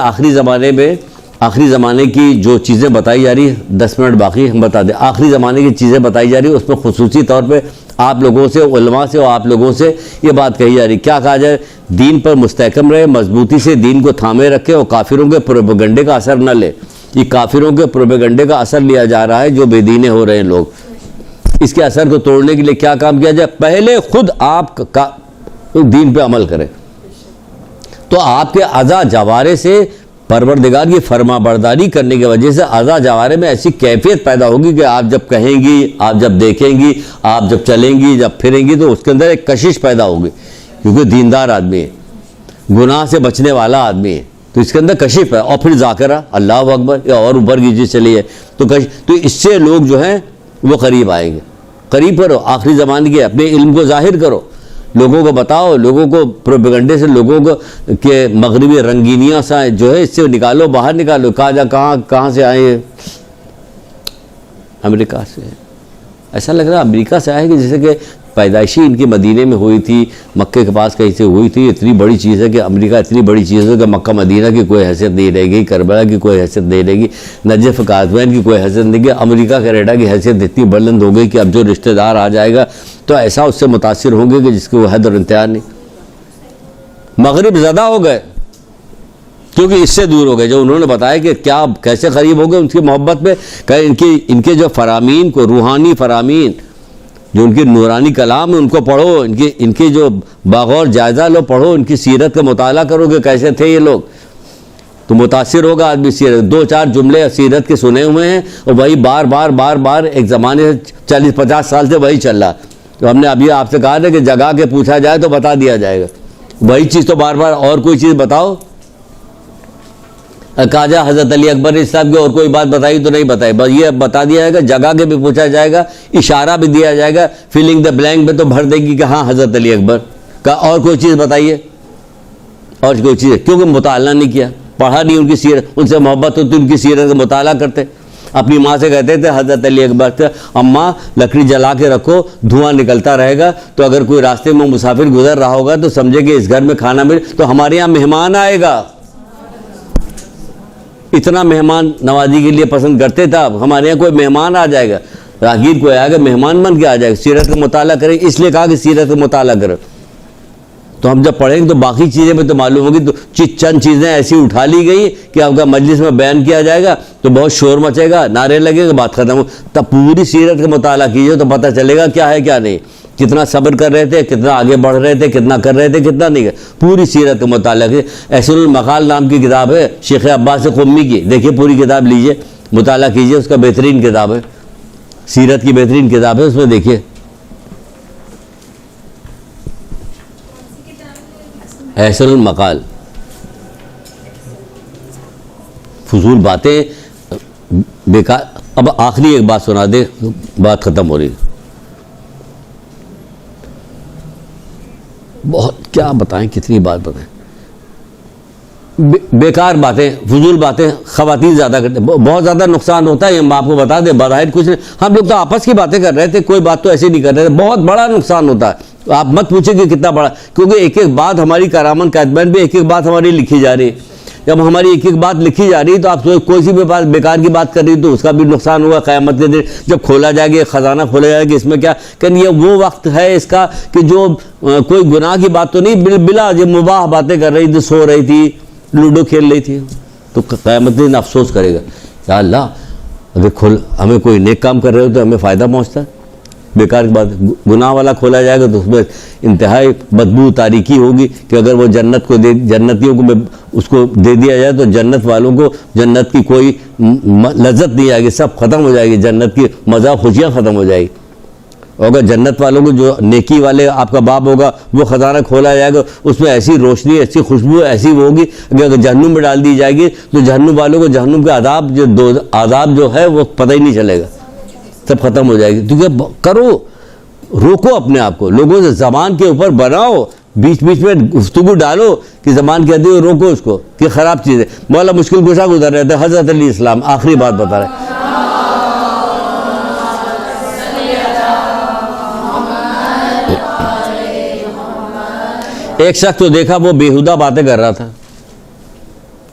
آخری زمانے کی جو چیزیں بتائی جا رہی ہے، 10 منٹ باقی ہم بتا دیں، آخری زمانے کی چیزیں بتائی جا رہی ہے، اس میں خصوصی طور پہ آپ لوگوں سے، علماء سے اور آپ لوگوں سے یہ بات کہی جا رہی ہے، کیا کہا جائے؟ دین پر مستحکم رہے، مضبوطی سے دین کو تھامے رکھے اور کافروں کے پروپیگنڈے کا اثر نہ لے۔ یہ کافروں کے پروپیگنڈے کا اثر لیا جا رہا ہے، جو بے دینے ہو رہے ہیں لوگ، اس کے اثر کو توڑنے کے لیے کیا کام کیا جائے؟ پہلے خود آپ دین پہ عمل کریں، تو آپ کے اعضاء جوارے سے پروردگار کی فرما برداری کرنے کی وجہ سے اعضاء جوارح میں ایسی کیفیت پیدا ہوگی کہ آپ جب کہیں گی، آپ جب دیکھیں گی، آپ جب چلیں گی، جب پھریں گی تو اس کے اندر ایک کشش پیدا ہوگی، کیونکہ دیندار آدمی ہے، گناہ سے بچنے والا آدمی ہے، تو اس کے اندر کشف ہے. اور پھر ذاکرہ، اللہ اکبر، یا اور اوپر کی چیز چلی ہے تو اس سے لوگ جو ہیں وہ قریب آئیں گے. قریب کرو، آخری زمانے کے اپنے علم کو ظاہر کرو، لوگوں کو بتاؤ، لوگوں کو پروپیگنڈے سے لوگوں کو کہ مغربی رنگینیاں سا جو ہے اس سے نکالو، باہر نکالو. کہاں سے آئے ہیں؟ امریکہ سے. ایسا لگ رہا ہے امریکہ سے آئے کہ جیسے کہ پیدائشی ان کی مدینے میں ہوئی تھی، مکے کے پاس کہیں سے ہوئی تھی. اتنی بڑی چیز ہے کہ امریکہ اتنی بڑی چیز ہے کہ مکہ مدینہ کی کوئی حیثیت نہیں رہے گی، کربلا کی کوئی حیثیت نہیں رہے گی، نجف قازوین کی کوئی حیثیت نہیں رہے گی. امریکہ کینیڈا کی حیثیت اتنی بلند ہو گئی کہ اب جو رشتہ دار آ جائے گا تو ایسا اس سے متاثر ہوں گے کہ جس کی وہ حد اور انتہا نہیں. مغرب زدہ ہو گئے کیونکہ اس سے دور ہو گئے. جو انہوں نے بتایا کہ کیا کیسے قریب ہو گئے ان کی محبت میں، کہ ان کے جو فرامین کو، روحانی فرامین جو ان کی نورانی کلام ہے ان کو پڑھو، ان کی جو بغور جائزہ لو، پڑھو، ان کی سیرت کا مطالعہ کرو کہ کیسے تھے یہ لوگ، تو متاثر ہوگا آدمی. سیرت 2-4 جملے سیرت کے سنے ہوئے ہیں اور وہی بار بار ایک زمانے سے 40-50 سال سے وہی چل رہا. تو ہم نے ابھی آپ سے کہا تھا کہ جگہ کے پوچھا جائے تو بتا دیا جائے گا، وہی چیز تو بار اور کوئی چیز بتاؤ. کہا حضرت علی اکبر صاحب کی اور کوئی بات بتائی تو نہیں بتائی، بس یہ بتا دیا جائے گا، جگہ کے بھی پوچھا جائے گا، اشارہ بھی دیا جائے گا، فلنگ دا بلینک میں تو بھر دے گی کہ ہاں حضرت علی اکبر کا. اور کوئی چیز بتائیے، اور کوئی چیز، کیونکہ مطالعہ نہیں کیا، پڑھا نہیں ان کی سیرت. ان سے محبت ہوتی ان کی سیرت کا مطالعہ کرتے. اپنی ماں سے کہتے تھے حضرت علی اکبر سے، اماں لکڑی جلا کے رکھو، دھواں نکلتا رہے گا، تو اگر کوئی راستے میں مسافر گزر رہا ہوگا تو سمجھے کہ اس گھر میں کھانا ملے تو ہمارے یہاں مہمان آئے گا. اتنا مہمان نوازی کے لیے پسند کرتے تھا. ہمارے یہاں کوئی مہمان آ جائے گا، راہگیر کوئی آئے گا، مہمان بن کے آ جائے گا. سیرت کا مطالعہ کریں، اس لیے کہا کہ سیرت کا مطالعہ کرو. تو ہم جب پڑھیں گے تو باقی چیزیں میں تو معلوم ہوگی. تو چند چیزیں ایسی اٹھا لی گئی کہ آپ کا مجلس میں بیان کیا جائے گا تو بہت شور مچے گا، نعرے لگے گا، بات ختم ہو. تب پوری سیرت کا مطالعہ کیجیے تو پتہ چلے گا کیا ہے کیا نہیں، کتنا صبر کر رہے تھے، کتنا آگے بڑھ رہے تھے، کتنا کر رہے تھے، کتنا نہیں. پوری سیرت کا مطالعہ کیجیے. احسن المقال نام کی کتاب ہے شیخ عباس قمی کی، دیکھیے پوری کتاب لیجیے، مطالعہ کیجیے. اس کا بہترین کتاب ہے، سیرت کی بہترین کتاب ہے. اس میں دیکھیے احسن المقال. فضول باتیں بیکار. اب آخری ایک بات سنا دے، بات ختم ہو رہی. بہت کیا بتائیں، کتنی بات بتائیں، بیکار باتیں، فضول باتیں خواتین زیادہ کرتے ہیں. بہت زیادہ نقصان ہوتا ہے. ہم آپ کو بتا دیں بظاہر کچھ نہیں، ہم لوگ تو آپس کی باتیں کر رہے تھے، کوئی بات تو ایسے نہیں کر رہے تھے. بہت بڑا نقصان ہوتا ہے. آپ مت پوچھیں کہ کتنا بڑا، کیونکہ ایک ایک بات ہماری کرامن کاتبین بھی ایک ایک بات ہماری لکھی جا رہی ہے. جب ہماری ایک ایک بات لکھی جا رہی ہے تو آپ کوئی سی بھی بات بیکار کی بات کر رہی تو اس کا بھی نقصان ہوگا. قیامت کے دن جب کھولا جائے گا، خزانہ کھولا جائے گا، اس میں کیا کہ یہ وہ وقت ہے اس کا کہ جو کوئی گناہ کی بات تو نہیں، بلا جو مباح باتیں کر رہی تھی، سو رہی تھی، لوڈو کھیل رہی تھی، تو قیامت کے دن افسوس کرے گا یا اللہ اگر ہمیں کوئی نیک کام کر رہے ہو تو ہمیں فائدہ پہنچتا ہے. بیکار کی بات، گناہ والا کھولا جائے گا تو اس میں انتہائی بدبو تاریکی ہوگی کہ اگر وہ جنت کو جنتیوں کو اس کو دے دیا جائے تو جنت والوں کو جنت کی کوئی لذت نہیں آئے گی، سب ختم ہو جائے گی، جنت کی مزہ خوشیاں ختم ہو جائے گی. اور اگر جنت والوں کو جو نیکی والے آپ کا باب ہوگا وہ خزانہ کھولا جائے گا، اس میں ایسی روشنی، ایسی خوشبو ایسی ہوگی کہ اگر جہنم میں ڈال دی جائے گی تو جہنم والوں کو جہنم کے عذاب جو ہے وہ پتہ ہی نہیں چلے گا، سب ختم ہو جائے گی. کیونکہ کرو، روکو اپنے آپ کو، لوگوں سے زبان کے اوپر بناؤ، بیچ بیچ میں گفتگو ڈالو کہ زبان کہتی ہے روکو اس کو کہ خراب چیز ہے. مولا مشکل کشا گزر رہے تھے حضرت علی اسلام، آخری بات بتا رہے. ایک شخص تو دیکھا وہ بےہودہ باتیں کر رہا تھا،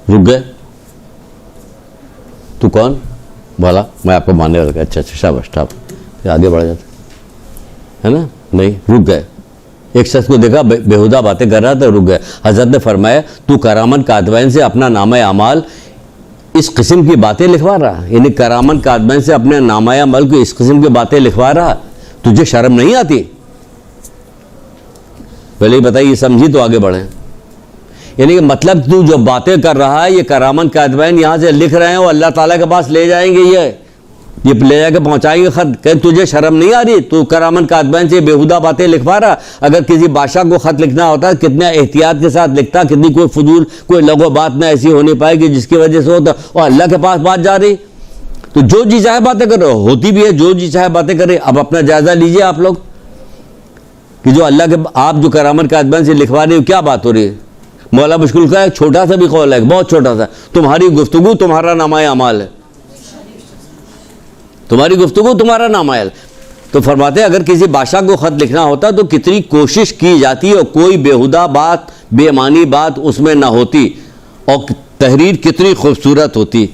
رک گئے. تو کون؟ بولا میں آپ کو ماننے والا. اچھا شاباش ٹھاپ، آگے بڑھ جاتا ہے نا. نہیں، رک گئے. ایک شخص کو دیکھا بےہودہ باتیں کر رہا تھا، رک گئے. حضرت نے فرمایا تو کرامن کاتبین سے اپنا نامہ اعمال اس قسم کی باتیں لکھوا رہا، یعنی کرامن کاتبین سے اپنے نامہ اعمال کو اس قسم کی باتیں لکھوا رہا، تجھے شرم نہیں آتی؟ پہلے ہی بتائیے، سمجھی تو آگے بڑھیں. یعنی کہ مطلب تو جو باتیں کر رہا ہے یہ کرامن کاتبین یہاں سے لکھ رہے ہیں اور اللہ تعالیٰ کے پاس لے جائیں گے، یہ لے جا کے پہنچائیں گے خط. کہ تجھے شرم نہیں آ رہی؟ تو کرامن کاتبین سے بیہودہ باتیں لکھوا رہا. اگر کسی بادشاہ کو خط لکھنا ہوتا کتنے احتیاط کے ساتھ لکھتا، کتنی کوئی فضول کوئی لغو بات نہ ایسی ہونی پائے گی جس کی وجہ سے ہوتا. اور اللہ کے پاس بات جا رہی تو جو جی چاہے باتیں کر رہے ہو، ہوتی بھی ہے جو جی چاہے باتیں کر رہے. اب اپنا جائزہ لیجئے آپ لوگ کہ جو اللہ کے آپ جو کرامن کاتبین سے لکھوا رہے ہو کیا بات ہو رہی ہے. مولا مشکل کا ایک چھوٹا سا بھی قول ہے، بہت چھوٹا سا، تمہاری گفتگو تمہارا نامہ اعمال ہے، تمہاری گفتگو تمہارا نامہ ہے. تو فرماتے ہیں اگر کسی بادشاہ کو خط لکھنا ہوتا تو کتنی کوشش کی جاتی اور کوئی بیہودہ بات بے معنی بات اس میں نہ ہوتی اور تحریر کتنی خوبصورت ہوتی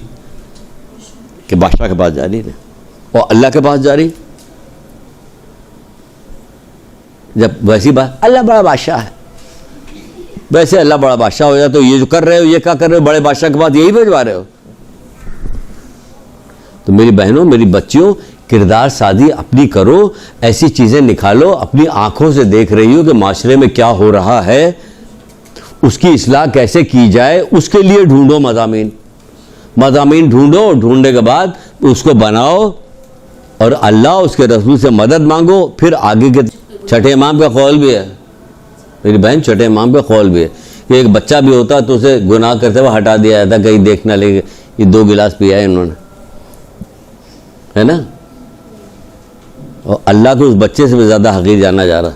کہ بادشاہ کے پاس جاری ہے اور اللہ کے پاس جاری. جب ویسی بات اللہ بڑا بادشاہ ہے، ویسے اللہ بڑا بادشاہ ہو جائے تو یہ جو کر رہے ہو یہ کیا کر رہے ہو؟ بڑے بادشاہ کے پاس یہی بھیجوا رہے ہو. تو میری بہنوں میری بچیوں کردار سازی اپنی کرو، ایسی چیزیں نکالو، اپنی آنکھوں سے دیکھ رہی ہو کہ معاشرے میں کیا ہو رہا ہے، اس کی اصلاح کیسے کی جائے، اس کے لیے ڈھونڈو مضامین ڈھونڈو، اور ڈھونڈنے کے بعد اس کو بناؤ اور اللہ اس کے رسول سے مدد مانگو. پھر آگے کے چھٹے امام کا قول بھی ہے میری بہن، چھٹے امام کا قول بھی ہے کہ ایک بچہ بھی ہوتا تو اسے گناہ کرتے ہوئے ہٹا دیا جاتا، کہیں دیکھ نہ لے یہ 2 گلاس پیا ہے انہوں نے، ہے نا. اور اللہ کو اس بچے سے بھی زیادہ حقیر جانا جا رہا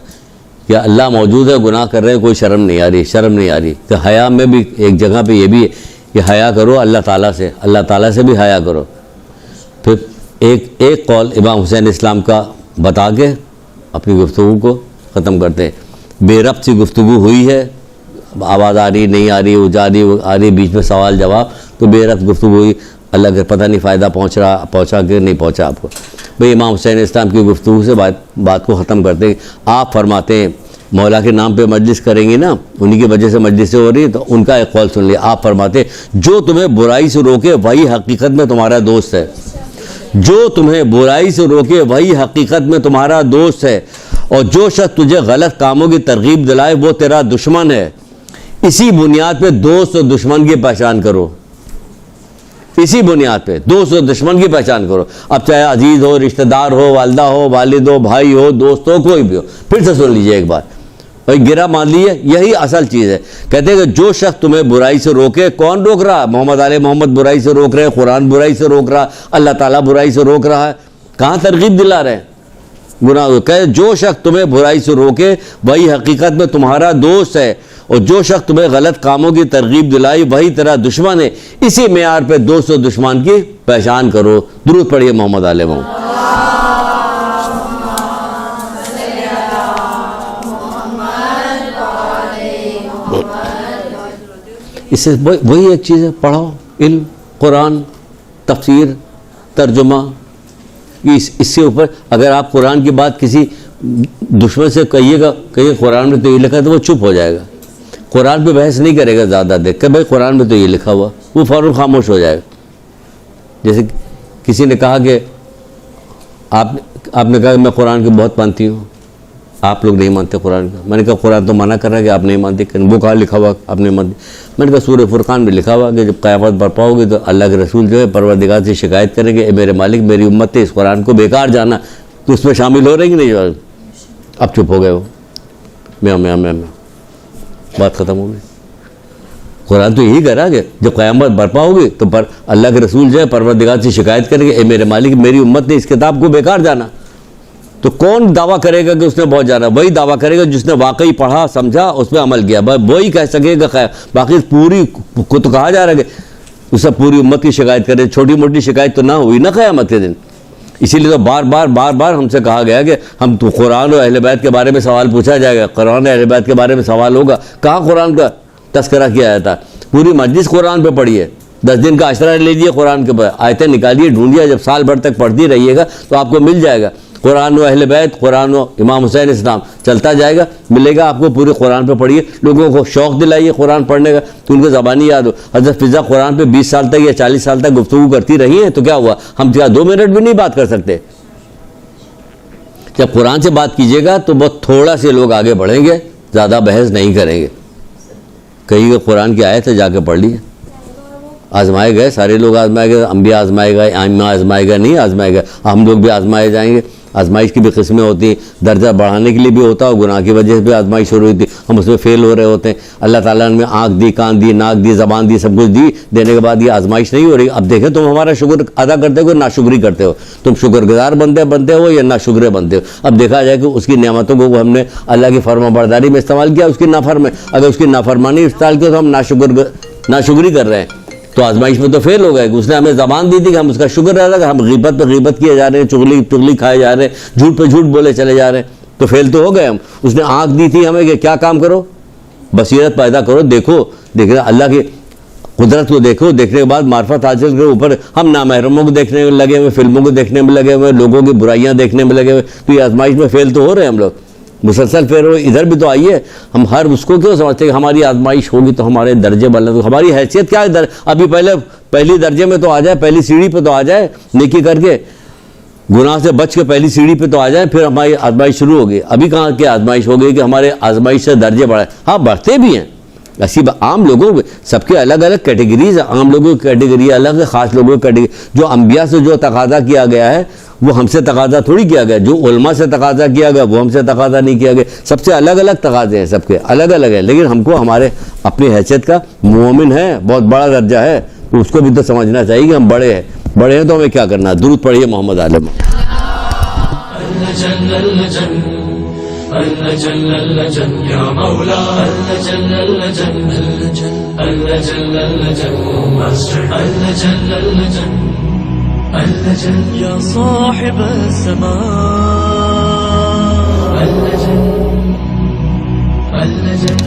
کہ اللہ موجود ہے، گناہ کر رہے ہیں، کوئی شرم نہیں آ رہی. تو حیا میں بھی ایک جگہ پہ یہ بھی ہے کہ حیا کرو اللہ تعالیٰ سے بھی حیا کرو. پھر ایک قول امام حسین اسلام کا بتا کے اپنی گفتگو کو ختم کرتے ہیں. بے ربط سی گفتگو ہوئی ہے، آواز آ رہی نہیں آ رہی، وہ جا رہی آ رہی، بیچ میں سوال جواب، تو بے ربط گفتگو ہوئی. اللہ کا پتہ نہیں فائدہ پہنچا کہ نہیں پہنچا آپ کو. بھئی امام حسین اسلام کی گفتگو سے بات کو ختم کرتے ہیں. آپ فرماتے ہیں مولا کے نام پہ مجلس کریں گے نا، انہی کی وجہ سے مجلسیں ہو رہی ہے، تو ان کا ایک قول سن لیا. آپ فرماتے ہیں جو تمہیں برائی سے روکے وہی حقیقت میں تمہارا دوست ہے. جو تمہیں برائی سے روکے وہی حقیقت میں تمہارا دوست ہے، اور جو شخص تجھے غلط کاموں کی ترغیب دلائے وہ تیرا دشمن ہے. اسی بنیاد پہ دوست اور دشمن کی پہچان کرو، اسی بنیاد پہ دوست اور دشمن کی پہچان کرو. اب چاہے عزیز ہو، رشتہ دار ہو، والدہ ہو، والد ہو، بھائی ہو، دوست ہو، کوئی بھی ہو. پھر سے سن لیجئے ایک بات، گرا مان لیے، یہی اصل چیز ہے. کہتے ہیں کہ جو شخص تمہیں برائی سے روکے، کون روک رہا؟ محمد برائی سے روک رہے ہیں، قرآن برائی سے روک رہا، اللہ تعالیٰ برائی سے روک رہا ہے. کہاں ترغیب دلا رہے ہیں؟ گناہ. کہ جو شخص تمہیں برائی سے روکے وہی حقیقت میں تمہارا دوست ہے، اور جو شخص تمہیں غلط کاموں کی ترغیب دلائی وہی تیرا دشمن ہے. اسی معیار پہ دوست و دشمن کی پہچان کرو. درود پڑھیے محمد آل محمد. اس سے وہی ایک چیز ہے، پڑھو، علم، قرآن، تفسیر، ترجمہ. اس سے اوپر اگر آپ قرآن کی بات کسی دشمن سے کہیے گا کہ قرآن میں تو یہ لکھا ہے، تو وہ چپ ہو جائے گا. قرآن پہ بحث نہیں کرے گا زیادہ دیکھ کہ بھائی قرآن میں تو یہ لکھا ہوا، وہ فوراً خاموش ہو جائے گا. جیسے کسی نے کہا کہ آپ نے کہا کہ میں قرآن کی بہت مانتی ہوں، آپ لوگ نہیں مانتے قرآن کا. میں نے کہا قرآن تو منع کر رہا ہے کہ آپ نہیں مانتے، وہ کہا لکھا ہوا آپ نہیں مانتے. میں نے کہا سورہ فرقان میں لکھا ہوا کہ جب قیامت برپا ہوگی تو اللہ کے رسول جو ہے پروردگار سے شکایت کریں گے، اے میرے مالک میری امت نے اس قرآن کو بیکار جانا، تو اس میں شامل ہو رہے ہیں کہ نہیں؟ اب چپ ہو گئے وہ، میں بات ختم ہو گئی. قرآن تو یہی کہہ رہا کہ جب قیامت برپا ہوگی تو اللہ کے رسول جو ہے پروردگار سے شکایت کریں گے، اے میرے مالک میری امت نے اس کتاب کو بیکار جانا. تو کون دعویٰ کرے گا کہ اس نے بہت جانا؟ وہی دعویٰ کرے گا جس نے واقعی پڑھا، سمجھا، اس پہ عمل کیا. وہی کہہ سکے گا. باقی پوری کو تو کہا جا رہا ہے کہ اس سے پوری امت کی شکایت کرے. چھوٹی موٹی شکایت تو نہ ہوئی نا قیامت کے دن. اسی لیے تو بار بار ہم سے کہا گیا کہ ہم تو قرآن اور اہل بیت کے بارے میں سوال پوچھا جائے گا، قرآن اہل بیت کے بارے میں سوال ہوگا. کہاں قرآن کا تذکرہ کیا جاتا؟ پوری مجلس قرآن پہ پڑھیے، 10 دن کا عشرہ لے لیجیے قرآن کے اوپر، آیتیں نکالیے، ڈھونڈیے. جب سال بھر تک پڑھتی رہیے گا تو آپ کو مل جائے گا. قرآن و اہل بیت، قرآن و امام حسین اسلام چلتا جائے گا، ملے گا آپ کو. پورے قرآن پہ پڑھیے، لوگوں کو شوق دلائیے قرآن پڑھنے کا، تو ان کو زبانی یاد ہو. حضرت فضا قرآن پہ 20 سال تک یا 40 سال تک گفتگو کرتی رہی ہیں، تو کیا ہوا؟ ہم کیا 2 منٹ بھی نہیں بات کر سکتے؟ جب قرآن سے بات کیجیے گا تو بہت تھوڑا سے لوگ آگے بڑھیں گے، زیادہ بحث نہیں کریں گے. کہیں قرآن کی آیت ہے جا کے پڑھ لیجیے. آزمائے گئے سارے لوگ, آزمائے گئے, انبیاء آزمائے گئے, ائمہ آزمائے گئے, نہیں آزمائے گئے, ہم لوگ بھی آزمائے جائیں گے. آزمائش کی بھی قسمیں ہوتی ہیں, درجہ بڑھانے کے لیے بھی ہوتا ہے, گناہ کی وجہ سے بھی آزمائش شروع ہوئی تھی, ہم اس میں فیل ہو رہے ہوتے ہیں. اللہ تعالیٰ نے آنکھ دی, کان دی, ناک دی, زبان دی, سب کچھ دی, دینے کے بعد یہ آزمائش نہیں ہو رہی. اب دیکھیں تم ہمارا شکر ادا کرتے ہو, ناشکری کرتے ہو, تم شکر گزار بنتے ہو یا ناشکرے بنتے ہو. اب دیکھا جائے کہ اس کی نعمتوں کو ہم نے اللہ کی فرما برداری میں استعمال کیا, اس کی اگر اس کی نافرمانی استعمال کیا تو ہم ناشکری کر رہے ہیں. تو آزمائش میں تو فیل ہو گئے. اس نے ہمیں زبان دی تھی کہ ہم اس کا شکر ادا کریں, ہم غیبت پہ غیبت کیے جا رہے ہیں, چغلی کھائے جا رہے ہیں, جھوٹ پہ جھوٹ بولے چلے جا رہے ہیں, تو فیل تو ہو گئے ہم. اس نے آنکھ دی تھی ہمیں کہ کیا کام کرو, بصیرت پیدا کرو, دیکھو اللہ کی قدرت کو دیکھو, دیکھنے کے بعد معرفت حاصل کرو. اوپر ہم نامحرموں کو دیکھنے میں لگے ہوئے, فلموں کو دیکھنے میں لگے ہوئے, لوگوں کی برائیاں دیکھنے میں لگے ہوئے. تو یہ آزمائش میں فیل تو ہو رہے ہیں ہم لوگ, مسلسل پھر ادھر بھی تو آئیے. ہم ہر اس کو کیوں سمجھتے کہ ہماری آزمائش ہوگی تو ہمارے درجے بلند, ہماری حیثیت کیا ہے؟ ابھی پہلی درجے میں تو آ جائے, پہلی سیڑھی پہ تو آ جائے, نیکی کر کے گناہ سے بچ کے پہلی سیڑھی پہ تو آ جائیں, پھر ہماری آزمائش شروع ہوگی. ابھی کہاں کی آزمائش ہو گئی کہ ہمارے آزمائش سے درجے بڑھائے. ہاں بڑھتے بھی ہیں, ایسی عام لوگوں کے سب کے الگ الگ کیٹیگریز ہیں. عام لوگوں کی کیٹیگری الگ ہے, خاص لوگوں کی کیٹیگری. جو انبیاء سے جو تقاضا کیا گیا ہے وہ ہم سے تقاضا تھوڑی کیا گیا, جو علماء سے تقاضا کیا گیا وہ ہم سے تقاضا نہیں کیا گیا. سب سے الگ الگ تقاضے ہیں, سب کے الگ الگ ہیں. لیکن ہم کو ہمارے اپنی حیثیت کا مومن ہے, بہت بڑا درجہ ہے, تو اس کو بھی تو سمجھنا چاہیے کہ ہم بڑے ہیں تو ہمیں کیا کرنا ہے. درود پڑھیے محمد عالم.
يا صاحب السماء اللجن